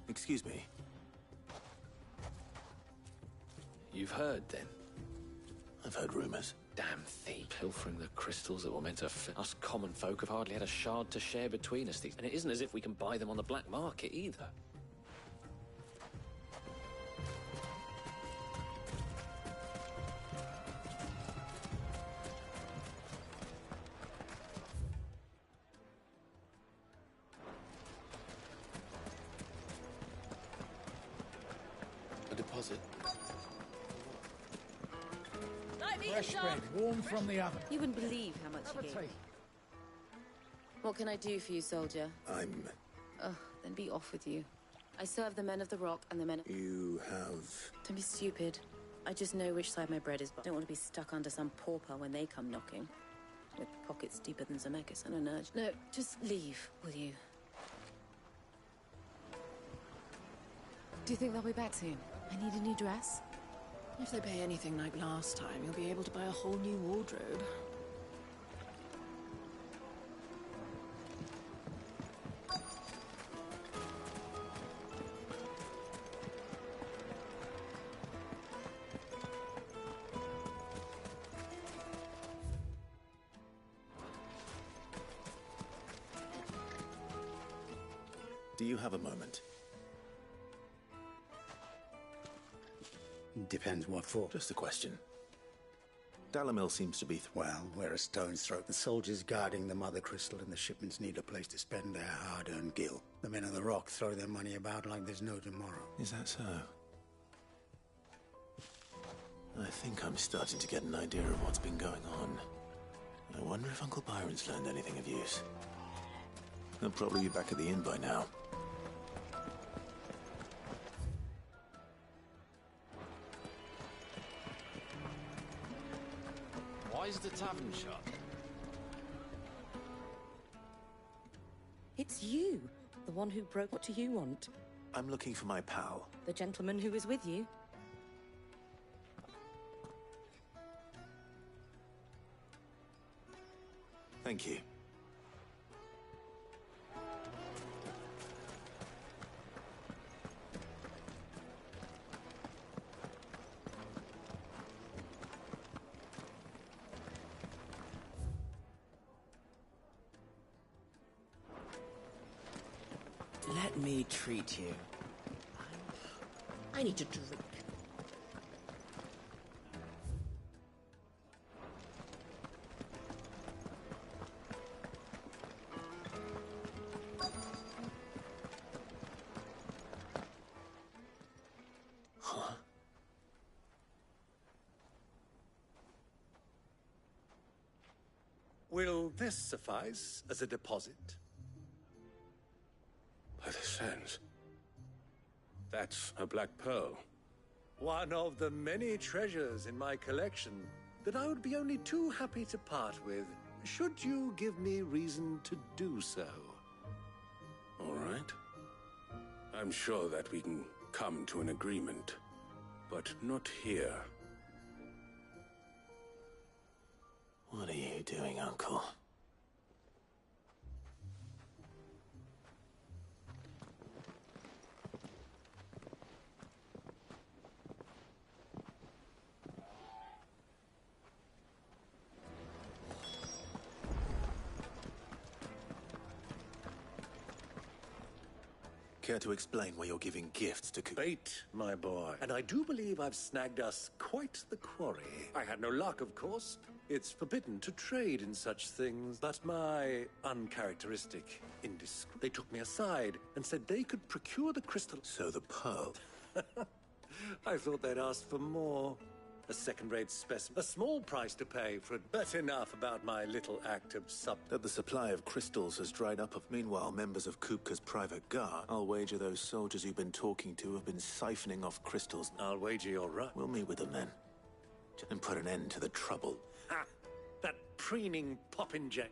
Excuse me. You've heard, then? I've heard rumors. Damn thief. Pilfering the crystals that were meant to fit. Us common folk have hardly had a shard to share between us. And it isn't as if we can buy them on the black market, either. A deposit. Fresh bread, warm from the oven. You wouldn't believe how much he gave me. What can I do for you, soldier? I'm... Ugh, then be off with you. I serve the men of the Rock and the men of... You have... Don't be stupid. I just know which side my bread is buttered. Don't want to be stuck under some pauper when they come knocking. With pockets deeper than Zemeckis and a nudge. No, just leave, will you? Do you think they'll be back soon? I need a new dress. If they pay anything like last time, you'll be able to buy a whole new wardrobe. Do you have a moment? Depends what for. Just a question. Dalamil seems to be... Well, we're a stone's throw. The soldiers guarding the Mother Crystal and the shipments need a place to spend their hard-earned gil. The men of the Rock throw their money about like there's no tomorrow. Is that so? I think I'm starting to get an idea of what's been going on. I wonder if Uncle Byron's learned anything of use. He'll probably be back at the inn by now. Why is the tavern shut? It's you. The one who broke. What do you want? I'm looking for my pal. The gentleman who was with you? Thank you. Let me treat you. I need to drink. Huh? Will this suffice as a deposit? By the sands. That's a black pearl. One of the many treasures in my collection that I would be only too happy to part with, should you give me reason to do so. All right. I'm sure that we can come to an agreement, but not here. What are you doing, Uncle? Care to explain why you're giving gifts to Bait, my boy. And I do believe I've snagged us quite the quarry. I had no luck, of course. It's forbidden to trade in such things, but my uncharacteristic indiscretion. They took me aside and said they could procure the crystal. So the pearl. I thought they'd asked for more. A second-rate specimen. A small price to pay for it, but enough about my little act of That the supply of crystals has dried up. Meanwhile, members of Kupka's private guard, I'll wager those soldiers you've been talking to have been siphoning off crystals. I'll wager you're right. We'll meet with them then. And put an end to the trouble. Ha! That preening popinject.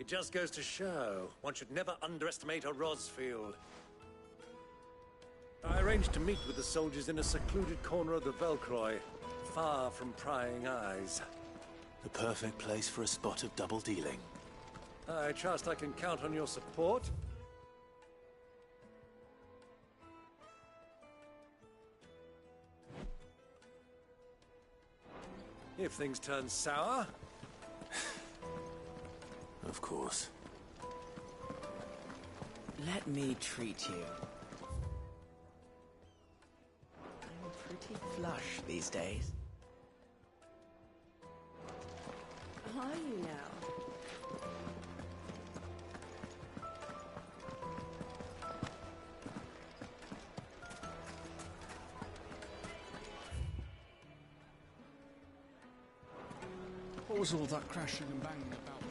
It just goes to show, one should never underestimate a Rosfield. I arranged to meet with the soldiers in a secluded corner of the Velcroy, far from prying eyes. The perfect place for a spot of double dealing. I trust I can count on your support. If things turn sour. Of course. Let me treat you. Pretty flush these days. How are you now? What was all that crashing and banging about?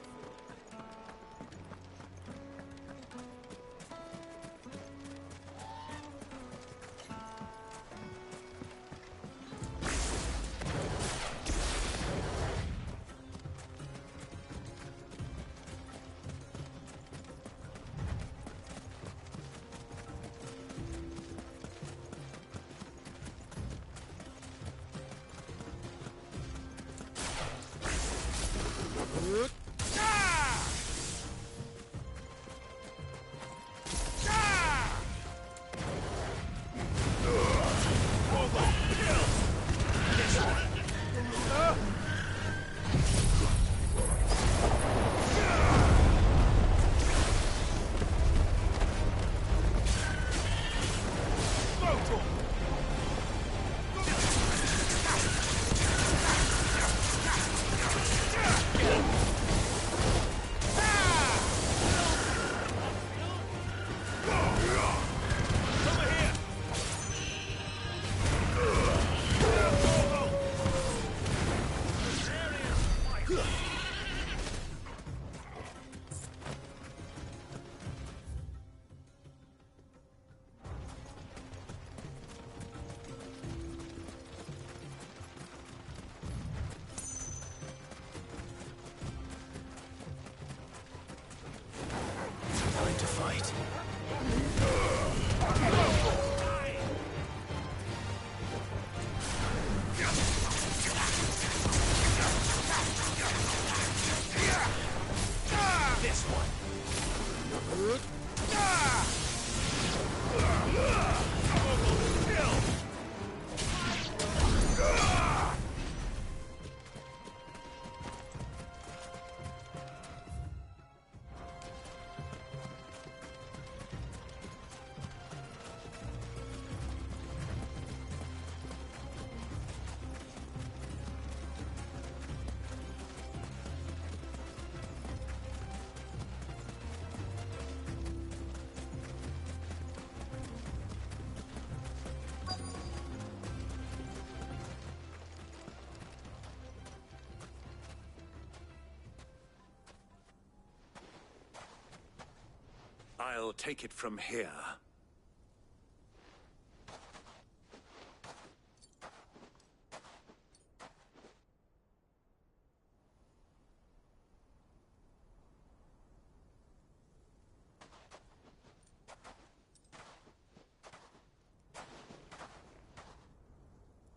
I'll take it from here.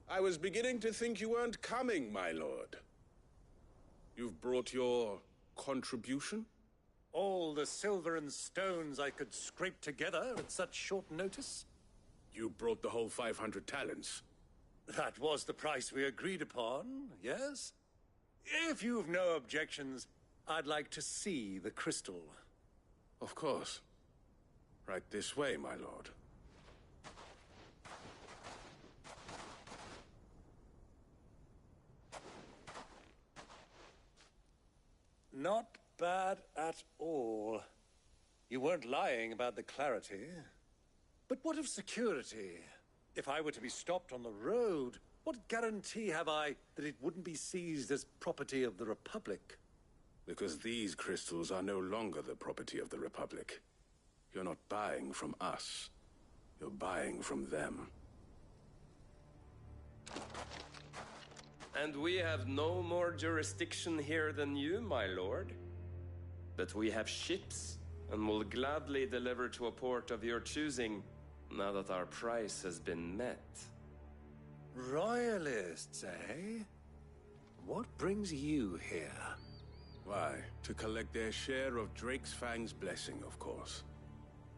I was beginning to think you weren't coming, my lord. You've brought your contribution? All the silver and stones I could scrape together at such short notice? You brought the whole 500 talents. That was the price we agreed upon, yes? If you've no objections, I'd like to see the crystal. Of course. Right this way, my lord. Not bad at all. You weren't lying about the clarity. But what of security? If I were to be stopped on the road, what guarantee have I that it wouldn't be seized as property of the Republic? Because these crystals are no longer the property of the Republic. You're not buying from us. You're buying from them. And we have no more jurisdiction here than you, my lord. But we have ships, and will gladly deliver to a port of your choosing, now that our price has been met. Royalists, eh? What brings you here? Why, to collect their share of Drake's Fang's blessing, of course.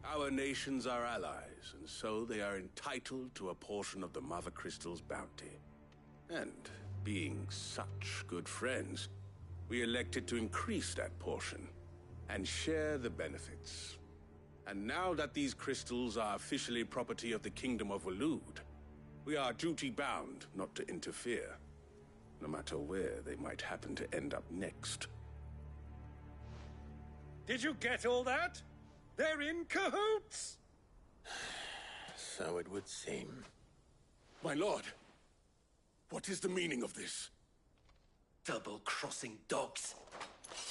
Our nations are allies, and so they are entitled to a portion of the Mother Crystal's bounty. And being such good friends, we elected to increase that portion and share the benefits. And now that these crystals are officially property of the Kingdom of Waloed, we are duty-bound not to interfere, no matter where they might happen to end up next. Did you get all that? They're in cahoots! So it would seem. My lord, what is the meaning of this? Double-crossing dogs.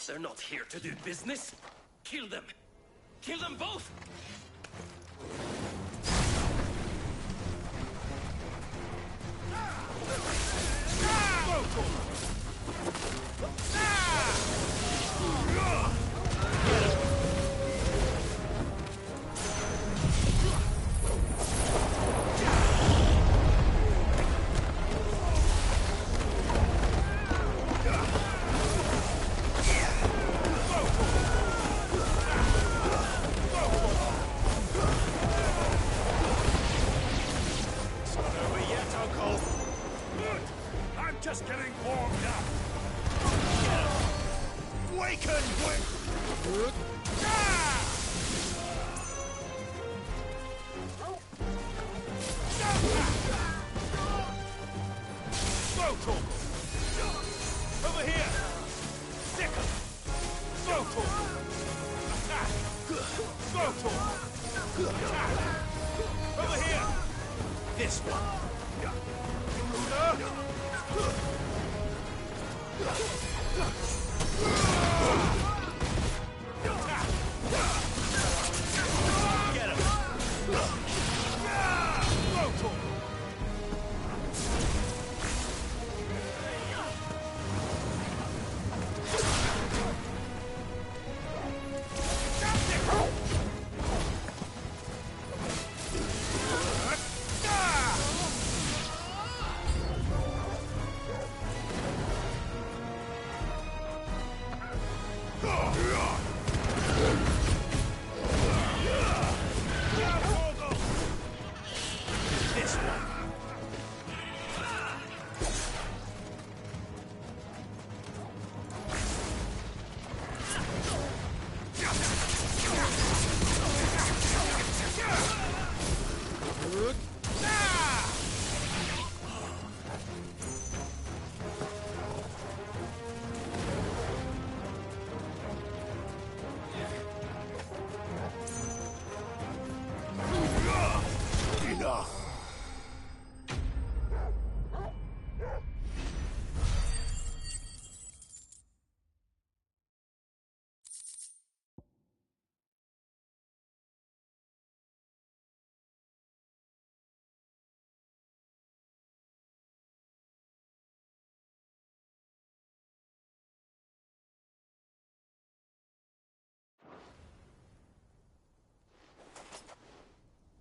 They're not here to do business. Kill them. Kill them both! Just getting warmed up. Waken! Over here! Sickle! Gotor! Attack! Gotor! Attack! Over here! This one! Get him!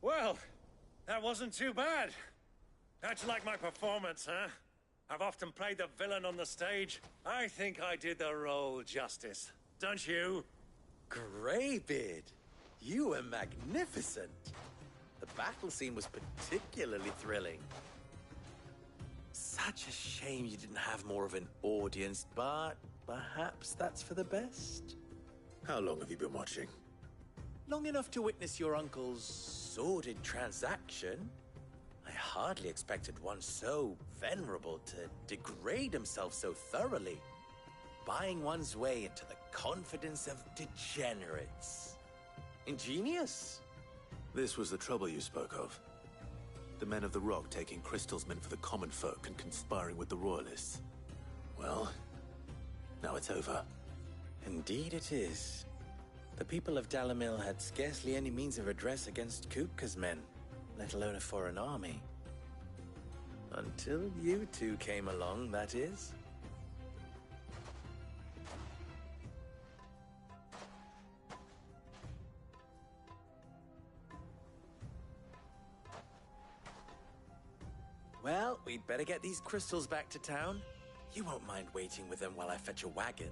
Well, that wasn't too bad. How'd you like my performance, huh? I've often played the villain on the stage. I think I did the role justice. Don't you? Greybeard, you were magnificent. The battle scene was particularly thrilling. Such a shame you didn't have more of an audience, but perhaps that's for the best. How long have you been watching? Long enough to witness your uncle's sordid transaction. I hardly expected one so venerable to degrade himself so thoroughly, buying one's way into the confidence of degenerates. Ingenious. This was the trouble you spoke of. The men of the Rock taking Crystal's men for the common folk and conspiring with the Royalists. Well, now it's over. Indeed it is. The people of Dalamil had scarcely any means of redress against Kupka's men, let alone a foreign army. Until you two came along, that is. Well, we'd better get these crystals back to town. You won't mind waiting with them while I fetch a wagon.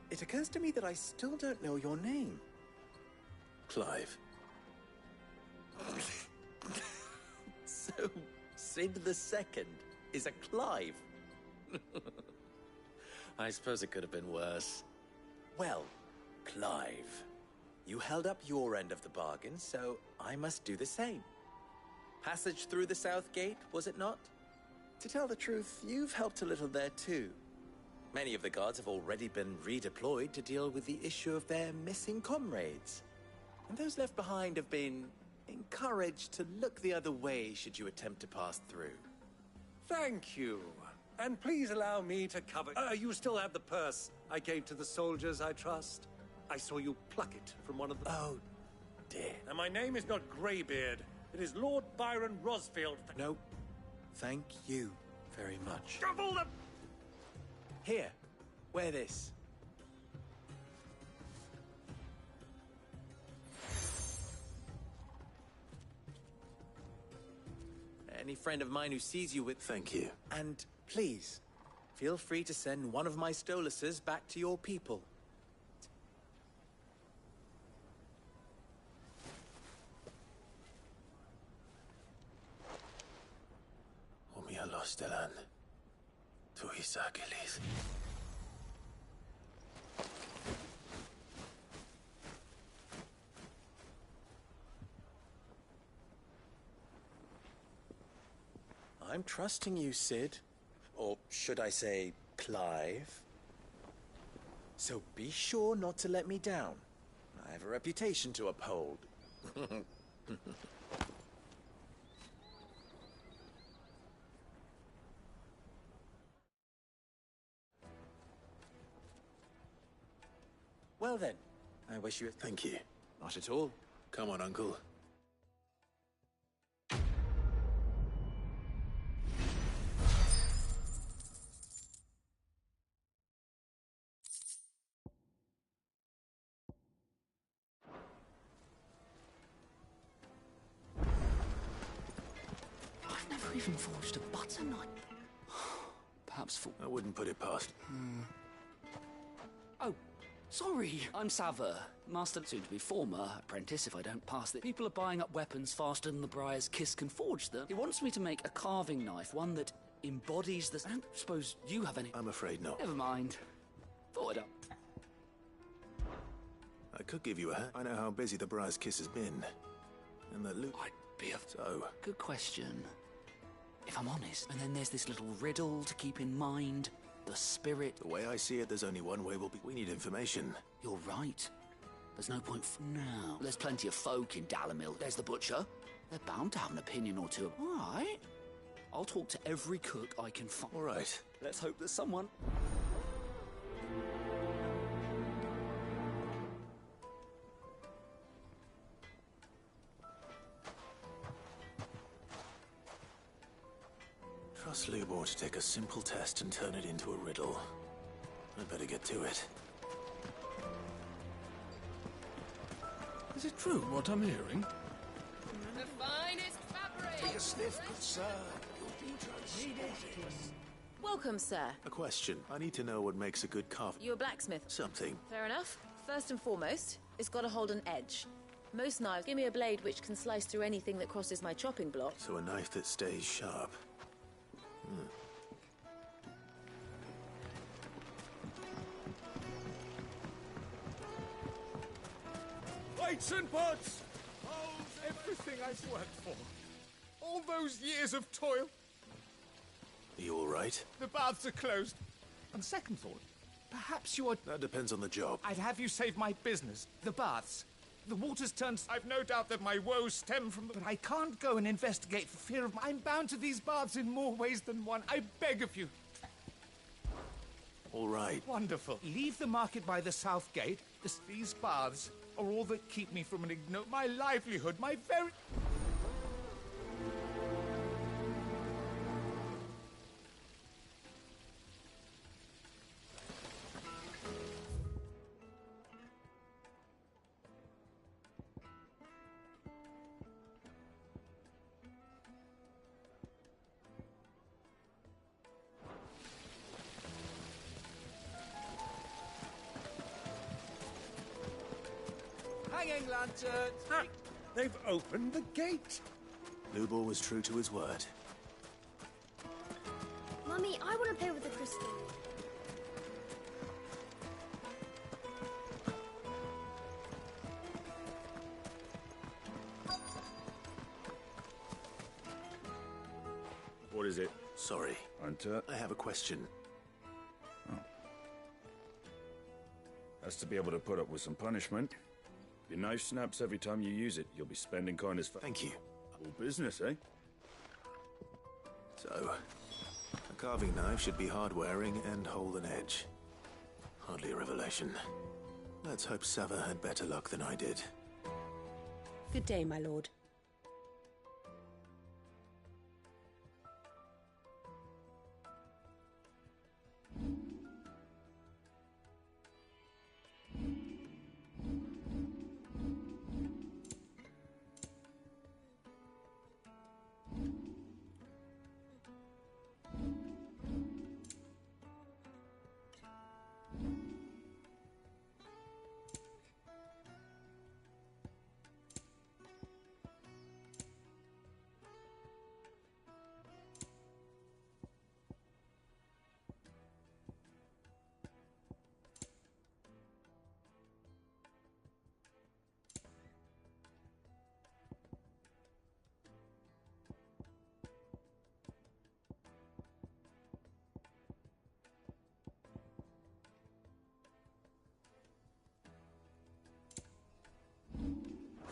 It occurs to me that I still don't know your name. Clive. So, Sid the Second is a Clive? I suppose it could have been worse. Well, Clive, you held up your end of the bargain, so I must do the same. Passage through the South Gate, was it not? To tell the truth, you've helped a little there too. Many of the guards have already been redeployed to deal with the issue of their missing comrades. And those left behind have been encouraged to look the other way should you attempt to pass through. Thank you. And please allow me to cover... you still have the purse I gave to the soldiers, I trust? I saw you pluck it from one of the... Oh, dear. And my name is not Greybeard. It is Lord Byron Rosfield. No, thank you very much. Double the... Here, wear this. Any friend of mine who sees you with... Thank you. And please, feel free to send one of my Stoluses back to your people. Omia Stelan. Tuis Achilles. I'm trusting you, Sid. Or should I say, Clive. So be sure not to let me down. I have a reputation to uphold. Well then, I wish you a... Thank you. Not at all. Come on, Uncle. I've never even forged a butter knife. Perhaps for... I wouldn't put it past. Oh, sorry. I'm Sava, master, soon to be former apprentice if I don't pass it. People are buying up weapons faster than the Briar's Kiss can forge them. He wants me to make a carving knife, one that embodies the... I don't suppose you have any... I'm afraid not. Never mind. Thought I'd up. I could give you a hand. I know how busy the Briar's Kiss has been. And that loot... I'd be a... So... Good question. If I'm honest. And then there's this little riddle to keep in mind. The spirit... The way I see it, there's only one way we'll be... We need information. You're right. There's no point for now. There's plenty of folk in Dalamil. There's the butcher. They're bound to have an opinion or two. All right. I'll talk to every cook I can find. All right. Let's hope there's someone... Trust Lubor to take a simple test and turn it into a riddle. I'd better get to it. Is it true what I'm hearing? The finest fabric! Take a sniff, good sir. You'll be transported. Welcome, sir. A question. I need to know what makes a good carver. You a blacksmith? Something. Fair enough. First and foremost, it's got to hold an edge. Most knives give me a blade which can slice through anything that crosses my chopping block. So a knife that stays sharp. Weights and pots! Oh, everything I've worked for. All those years of toil. Are you all right? The baths are closed. On second thought, perhaps you are... That depends on the job. I'd have you save my business. The baths. The water's turned... I've no doubt that my woes stem from... But I can't go and investigate for fear of... I'm bound to these baths in more ways than one. I beg of you. All right. Wonderful. Leave the market by the south gate. These baths are all that keep me from my livelihood, my very... Hanging lanterns! They've opened the gate! Lubor was true to his word. Mummy, I want to play with the crystal. What is it? Sorry. Hunter? I have a question. Has to be able to put up with some punishment. Your knife snaps every time you use it. You'll be spending kindness for... Thank you. All business, eh? So, a carving knife should be hard-wearing and hold an edge. Hardly a revelation. Let's hope Sava had better luck than I did. Good day, my lord.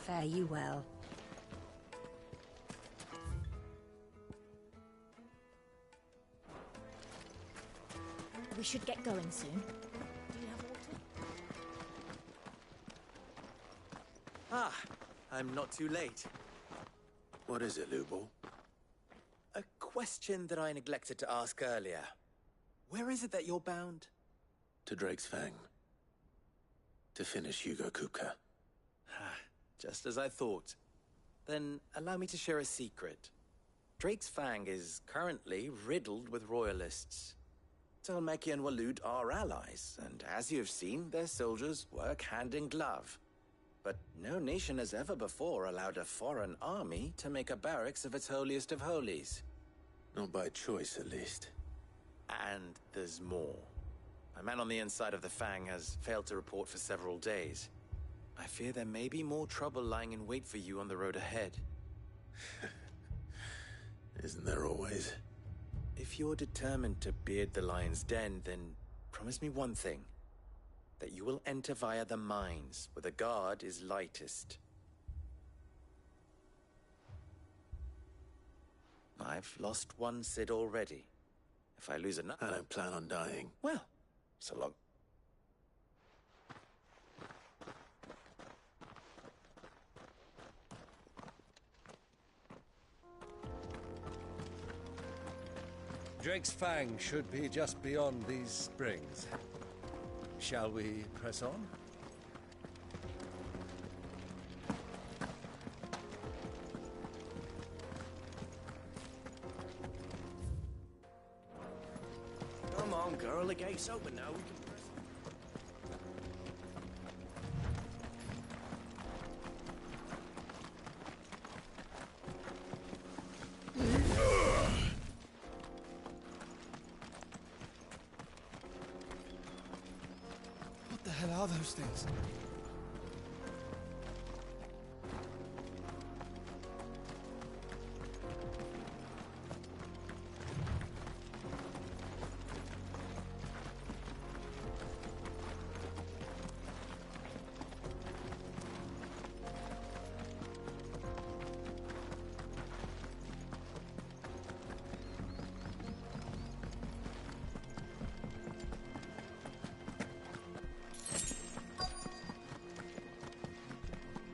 Fare you well. We should get going soon. Do you have water? Ah, I'm not too late. What is it, Lubor? A question that I neglected to ask earlier. Where is it that you're bound? To Drake's Fang. To finish Hugo Kupka. Just as I thought. Then allow me to share a secret. Drake's Fang is currently riddled with royalists. Talmeki and Waloed are allies, and as you have seen, their soldiers work hand in glove. But no nation has ever before allowed a foreign army to make a barracks of its holiest of holies. Not by choice, at least. And there's more. A man on the inside of the Fang has failed to report for several days. I fear there may be more trouble lying in wait for you on the road ahead. Isn't there always? If you're determined to beard the lion's den, then promise me one thing. That you will enter via the mines, where the guard is lightest. I've lost one Cid already. If I lose another... I don't plan on dying. Well, so long. Drake's Fang should be just beyond these springs. Shall we press on? on, girl. The gate's open now. We can press. What the hell are those things?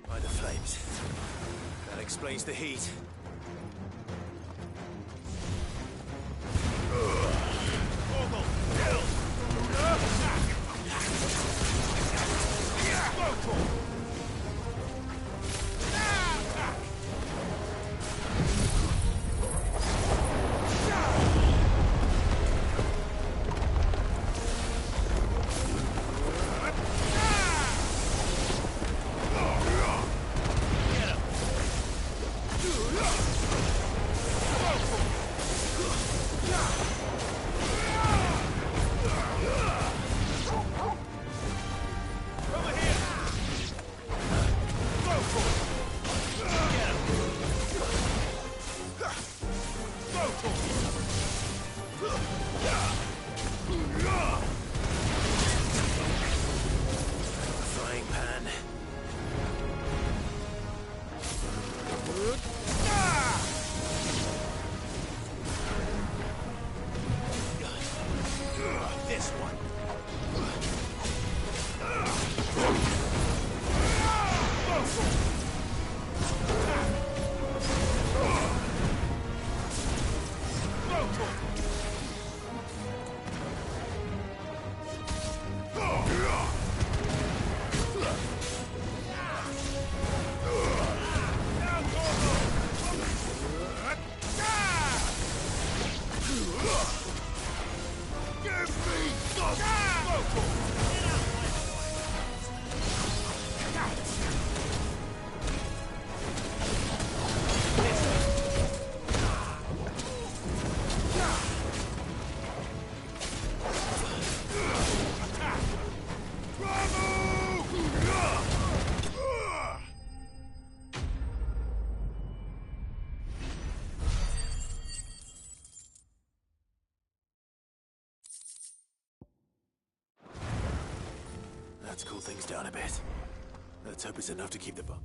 By the flames. That explains the heat. Frying pan. This one. Let's cool things down a bit. Let's hope it's enough to keep the bomb.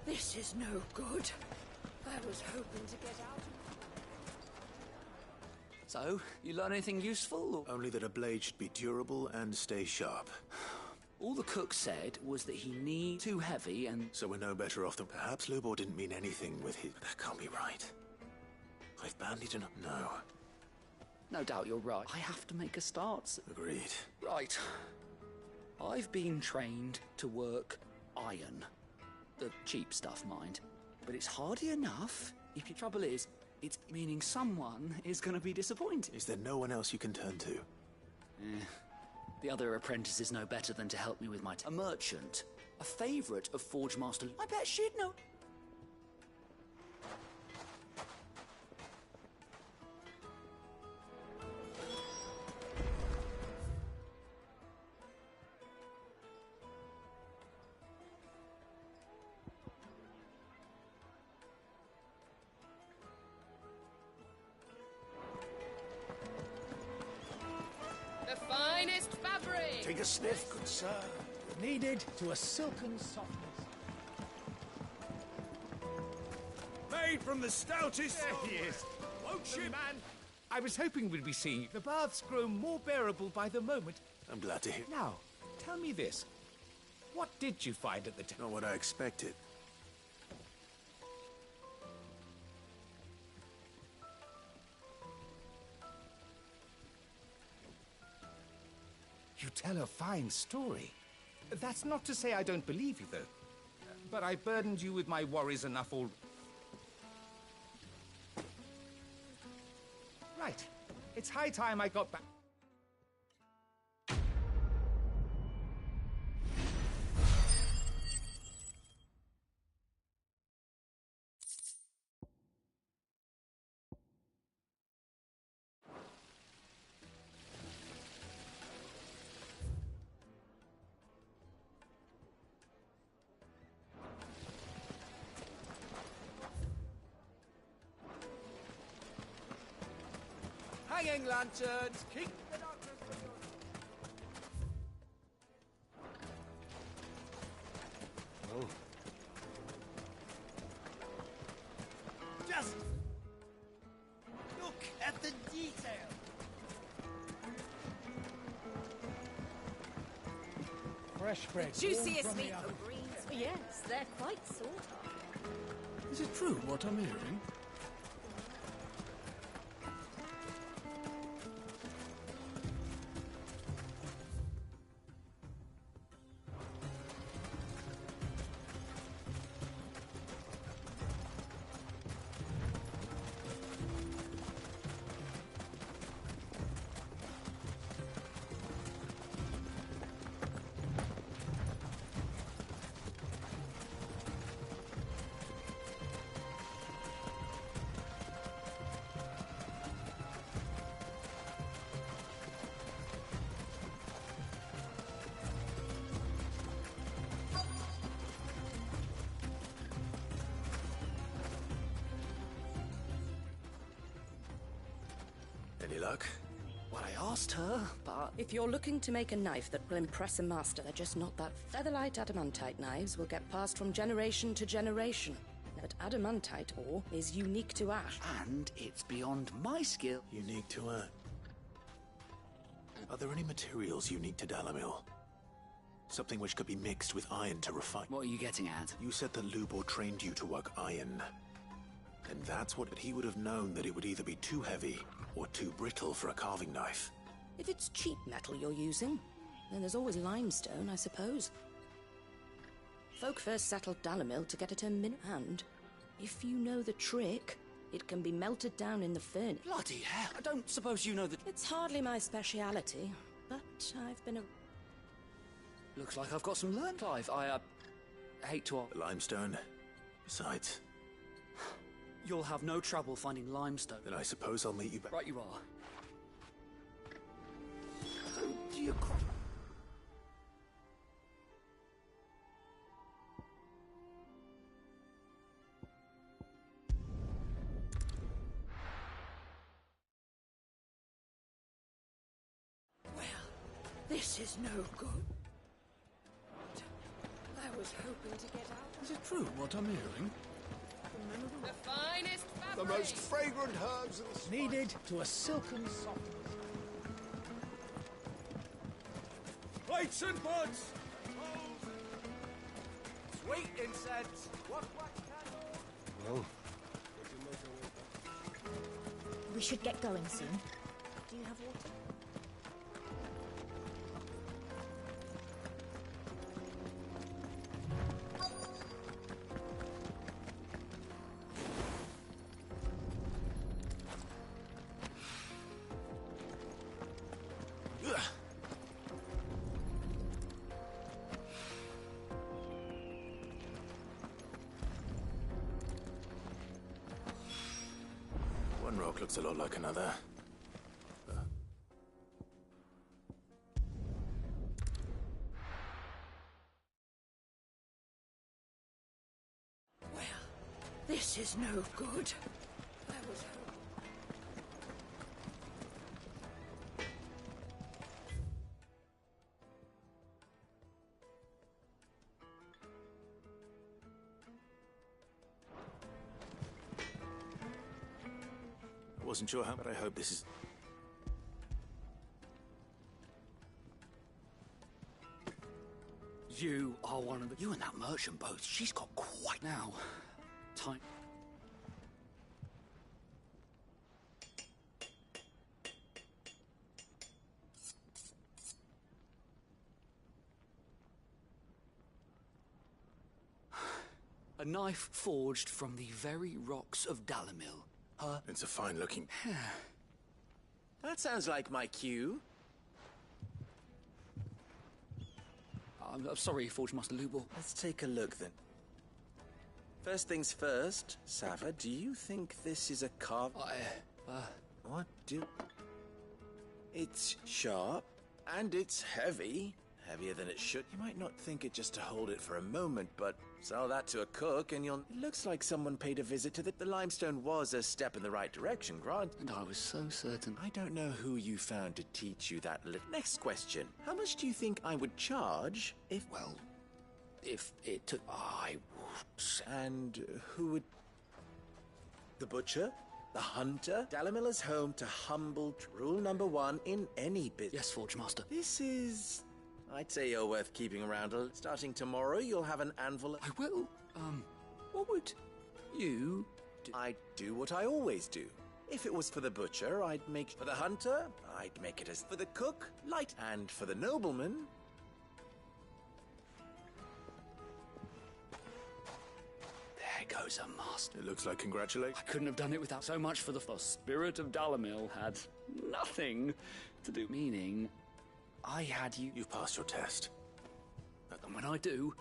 This is no good. I was hoping to get out. So, you learn anything useful? Or? Only that a blade should be durable and stay sharp. All the cook said was that he needs too heavy and... So we're no better off than... Perhaps Lubor didn't mean anything with his... That can't be right. I've bandied enough... No. No doubt you're right. I have to make a start. Agreed. Right. I've been trained to work iron. The cheap stuff, mind. But it's hardy enough. If the trouble is, it's meaning someone is going to be disappointed. Is there no one else you can turn to? The other apprentices know better than to help me with my... A merchant. A favourite of Forge Master... I bet she'd know... The finest fabric! Take a sniff, good sir. Kneaded to a silken softness. Made from the stoutest... There he is. Won't you? Man I was hoping we'd be seeing you. The baths grow more bearable by the moment. I'm glad to hear. Now, tell me this. What did you find at the Not what I expected. You tell a fine story. That's not to say I don't believe you, though. But I burdened you with my worries enough already. Right. It's high time I got back. Hanging lanterns, keep the darkness. Oh. Just look at the detail. Fresh bread. Juiciest meat from Greens. Yes, they're quite sought after. Is it true what I'm hearing? Any luck? Well, I asked her, but... If you're looking to make a knife that will impress a master, they're just not that... Featherlight adamantite knives will get passed from generation to generation. But adamantite ore is unique to ash. And it's beyond my skill. Unique to Ash. Are there any materials unique to Dalamil? Something which could be mixed with iron to refine. What are you getting at? You said that Lubor trained you to work iron. And that's what he would have known, that it would either be too heavy or too brittle for a carving knife. If it's cheap metal you're using, then there's always limestone, I suppose. Folk first settled Dalamil to get it a minute hand. If you know the trick, it can be melted down in the furnace. Bloody hell, I don't suppose you know that... It's hardly my speciality, but I've been a... Looks like I've got some learn, Clive. I hate to... The limestone? Besides... You'll have no trouble finding limestone. Then I suppose I'll meet you back. Right you are. So, do you... Well, this is no good. I was hoping to get out. Is it true what I'm hearing? The finest fabric. The most fragrant herbs in the Needed to a silken softness. Lights and buds! Sweet incense! What black candle? Well, We should get going soon. Do you have water? One rock looks a lot like another. Well, this is no good. I was hoping. I Wasn't sure how, but I hope this is... You are one of the... You and that merchant boat, she's got quite... Now, time... A knife forged from the very rocks of Dalimil. It's a fine-looking... That sounds like my cue. I'm sorry, Forge Master Lubor. Let's take a look, then. First things first, Sava, do you think this is a carve... What do... It's sharp, and it's heavy. Heavier than it should. You might not think it just to hold it for a moment, but sell that to a cook and you'll... It looks like someone paid a visit to the limestone was a step in the right direction, Grant. And I was so certain. I don't know who you found to teach you that little... Next question. How much do you think I would charge if... Well, if it took... I would... And who would... The butcher? The hunter? Dalimil is home to humble... Rule number 1 in any business. Yes, Forge Master. This is... I'd say you're worth keeping around. Starting tomorrow, you'll have an anvil... I will. What would you do? I'd do what I always do. If it was for the butcher, I'd make... For the hunter, I'd make it as... For the cook, light. And for the nobleman... There goes a master. It looks like congratulations. I couldn't have done it without so much for the spirit of Dalimil had nothing to do. Meaning... I had you... You've passed your test. And when I do...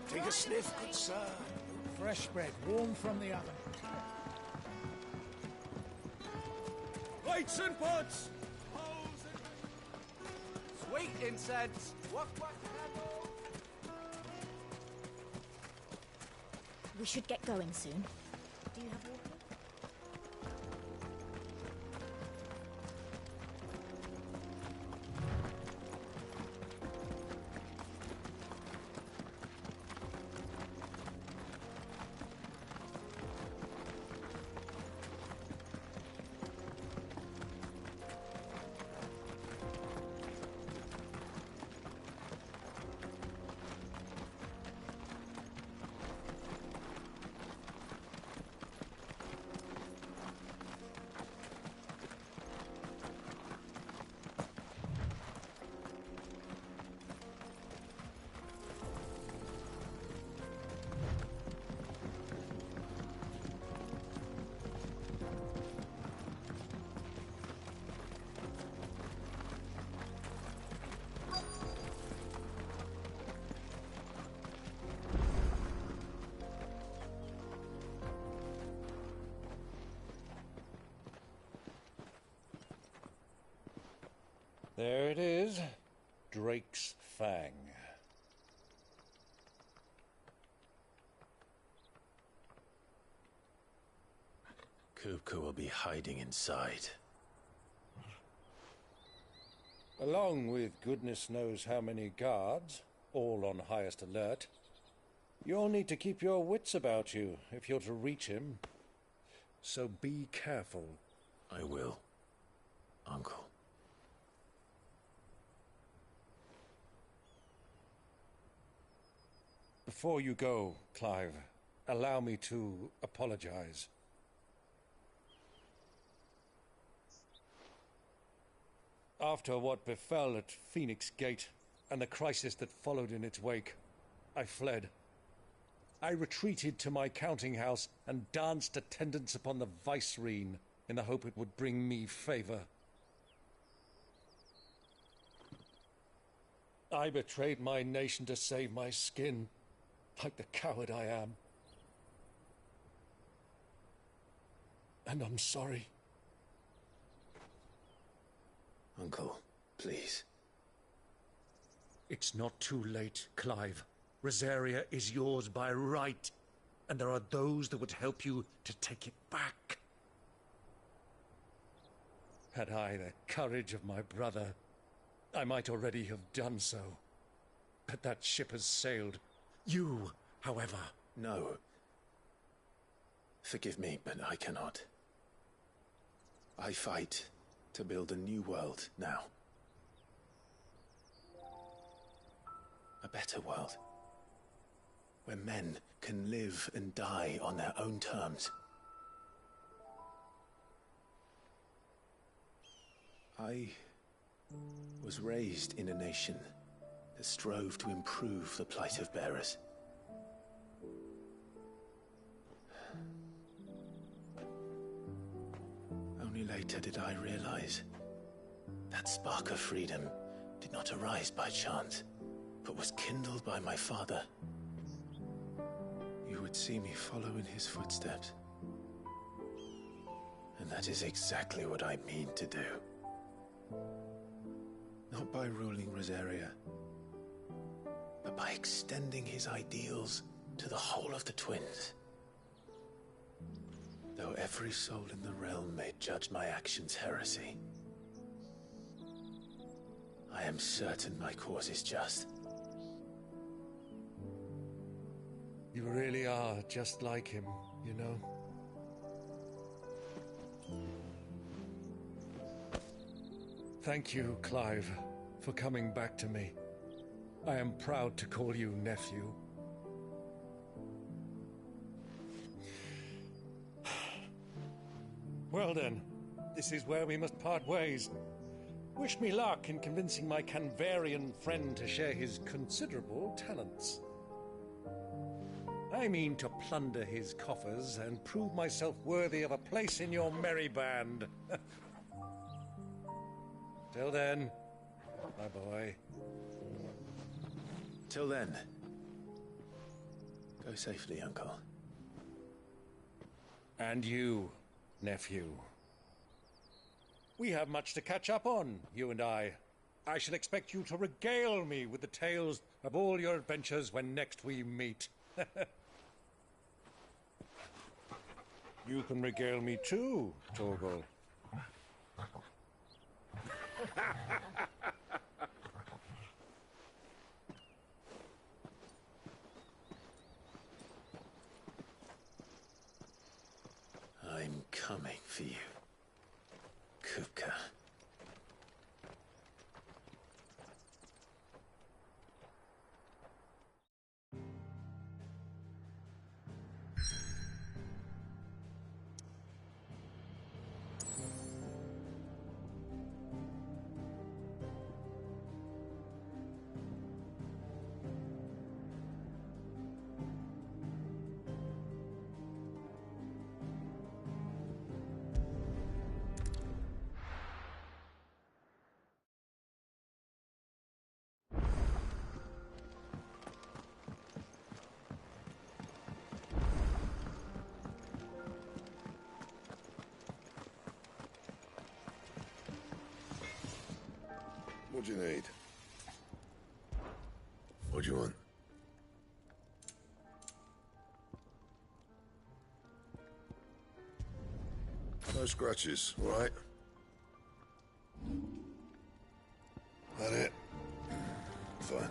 Take a sniff, good sir. Fresh bread, warm from the oven. Lights and pots! Sweet incense! We should get going soon. Do you have water? There it is. Drake's Fang. Kupka will be hiding inside. Along with goodness knows how many guards, all on highest alert. You'll need to keep your wits about you if you're to reach him. So be careful. I will, Uncle. Before you go, Clive, allow me to apologize. After what befell at Phoenix Gate and the crisis that followed in its wake, I fled. I retreated to my counting house and danced attendance upon the Vicereine in the hope it would bring me favor. I betrayed my nation to save my skin, like the coward I am. and I'm sorry. Uncle, please. It's not too late, Clive. Rosaria is yours by right, and there are those that would help you to take it back. Had I the courage of my brother, I might already have done so. But that ship has sailed. You, however... No. Forgive me, but I cannot. I fight to build a new world now. A better world. Where men can live and die on their own terms. I was raised in a nation that strove to improve the plight of bearers. Only later did I realize that spark of freedom did not arise by chance, but was kindled by my father. You would see me follow in his footsteps. And that is exactly what I mean to do. Not by ruling Rosaria, but by extending his ideals to the whole of the twins. Though every soul in the realm may judge my actions heresy, I am certain my cause is just. You really are just like him, you know? Thank you, Clive, for coming back to me. I am proud to call you nephew. Well then, this is where we must part ways. Wish me luck in convincing my Canvarian friend to share his considerable talents. I mean to plunder his coffers and prove myself worthy of a place in your merry band. Till then, my boy. Till then, go safely, Uncle. And you, nephew. We have much to catch up on, you and I. I shall expect you to regale me with the tales of all your adventures when next we meet. You can regale me too, Torgal. I'm coming for you, Kupka. What do you need? What do you want? No scratches, all right? That it? Fine.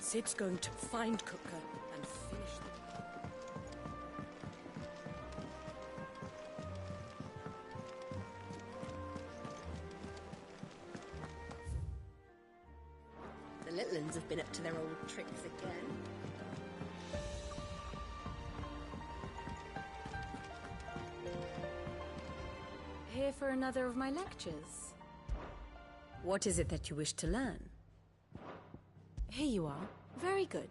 Sid's going to find Kupka and finish them. The little uns have been up to their old tricks again. Here for another of my lectures? What is it that you wish to learn? Here you are. Very good.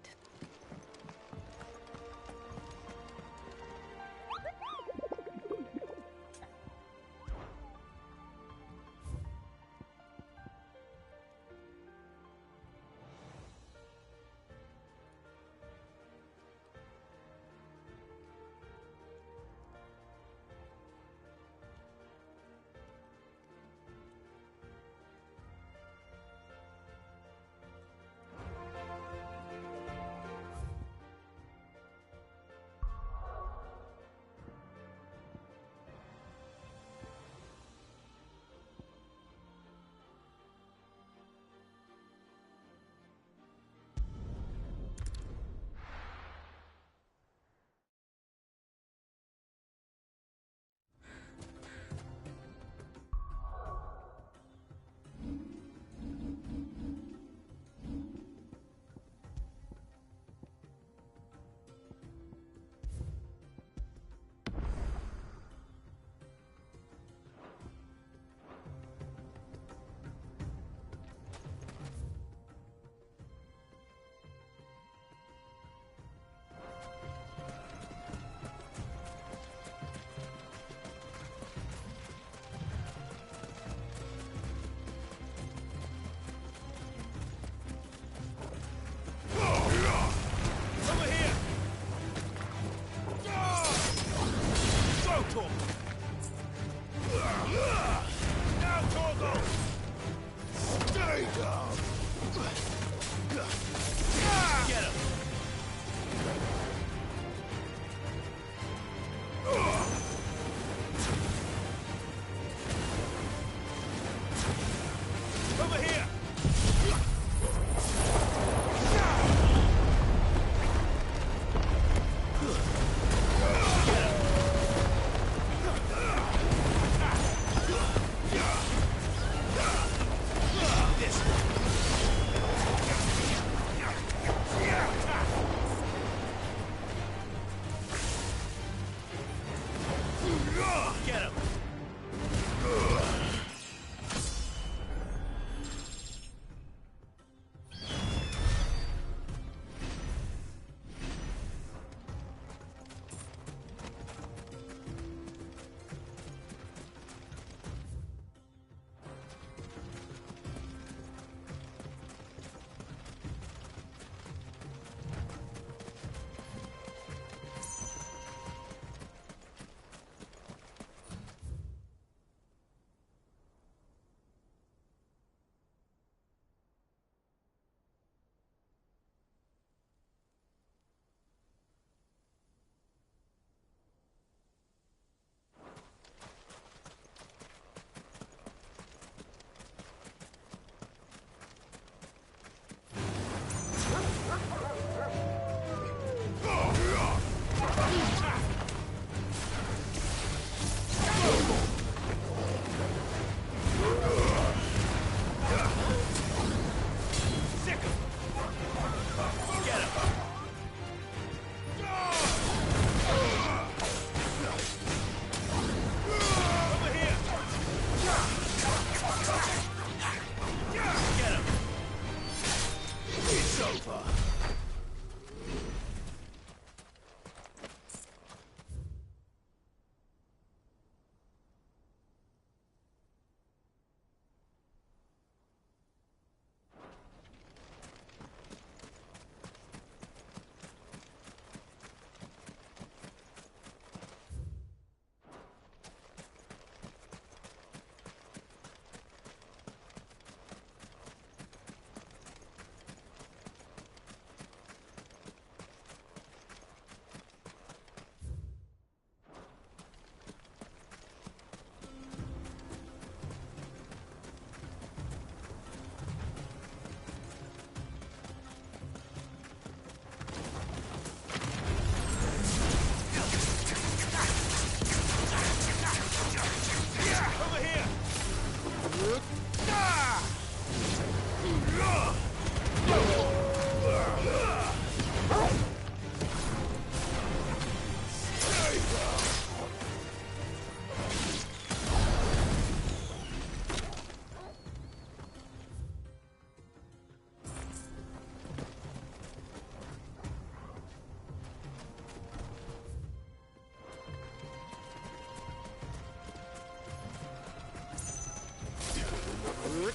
Get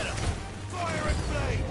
him! Fire and flame!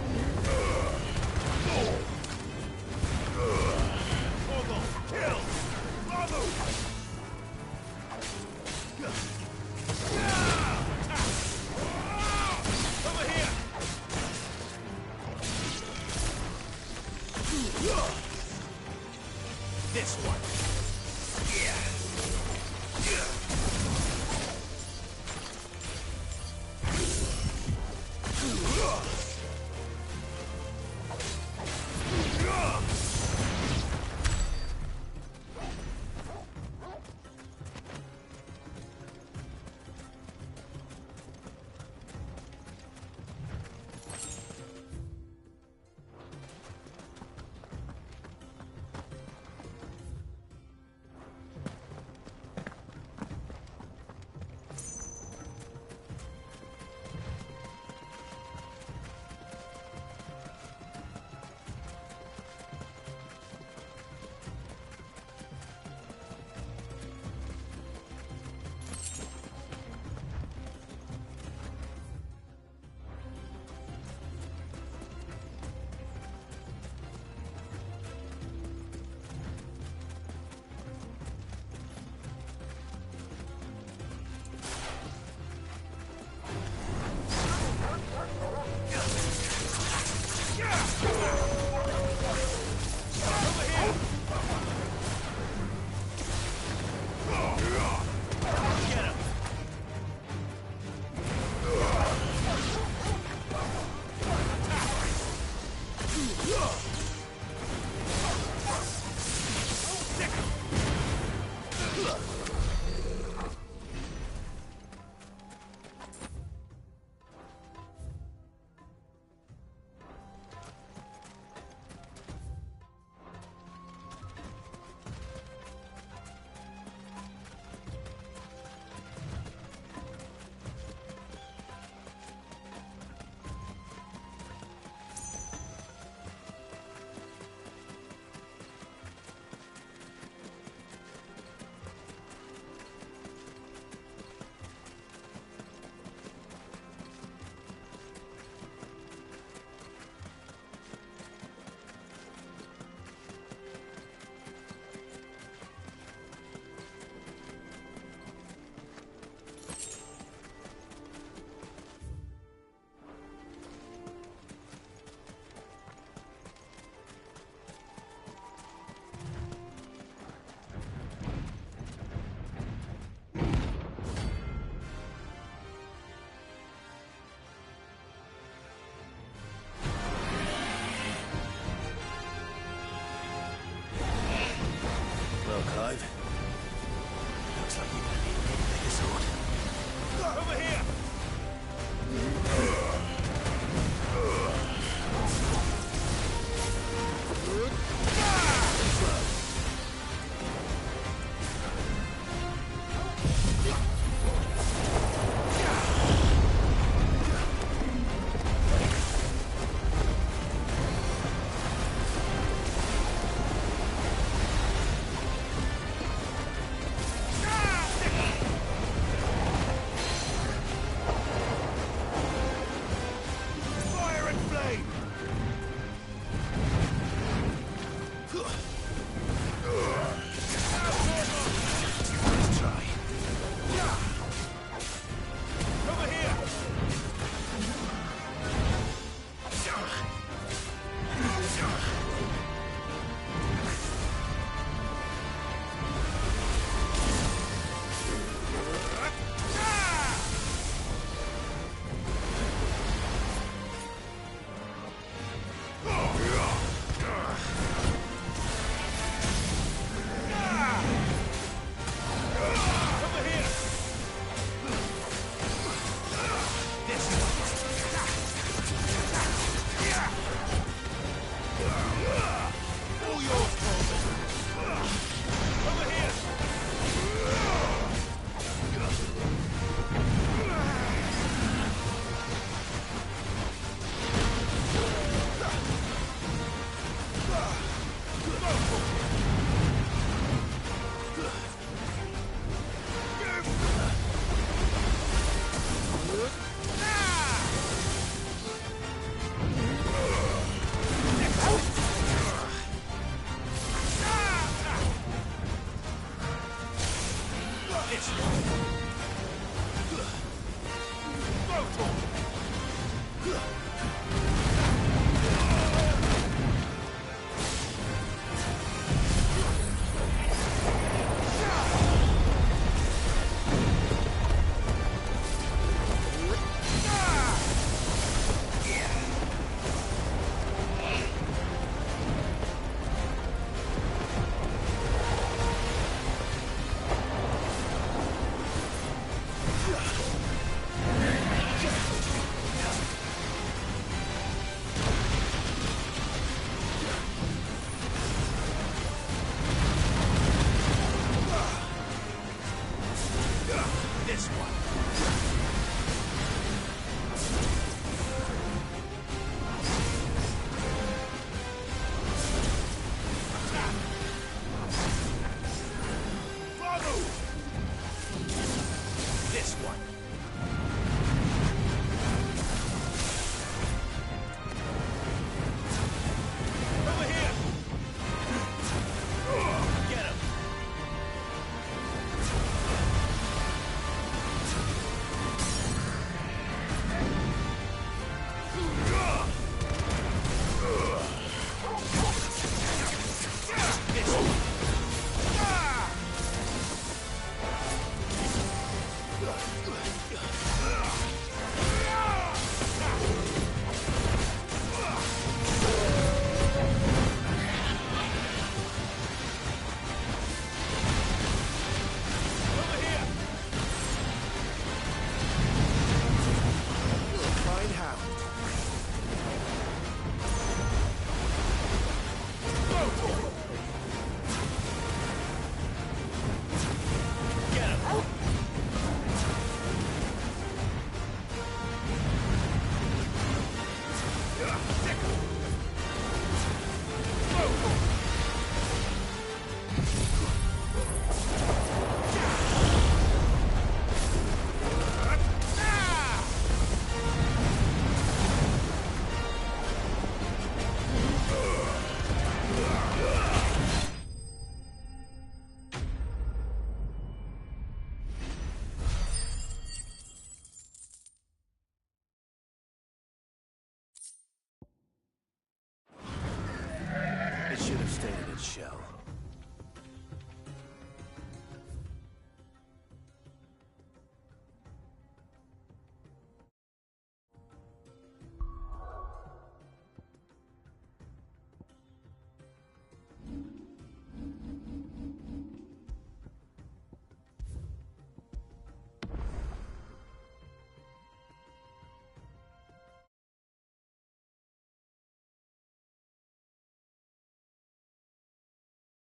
It should have stayed in its shell.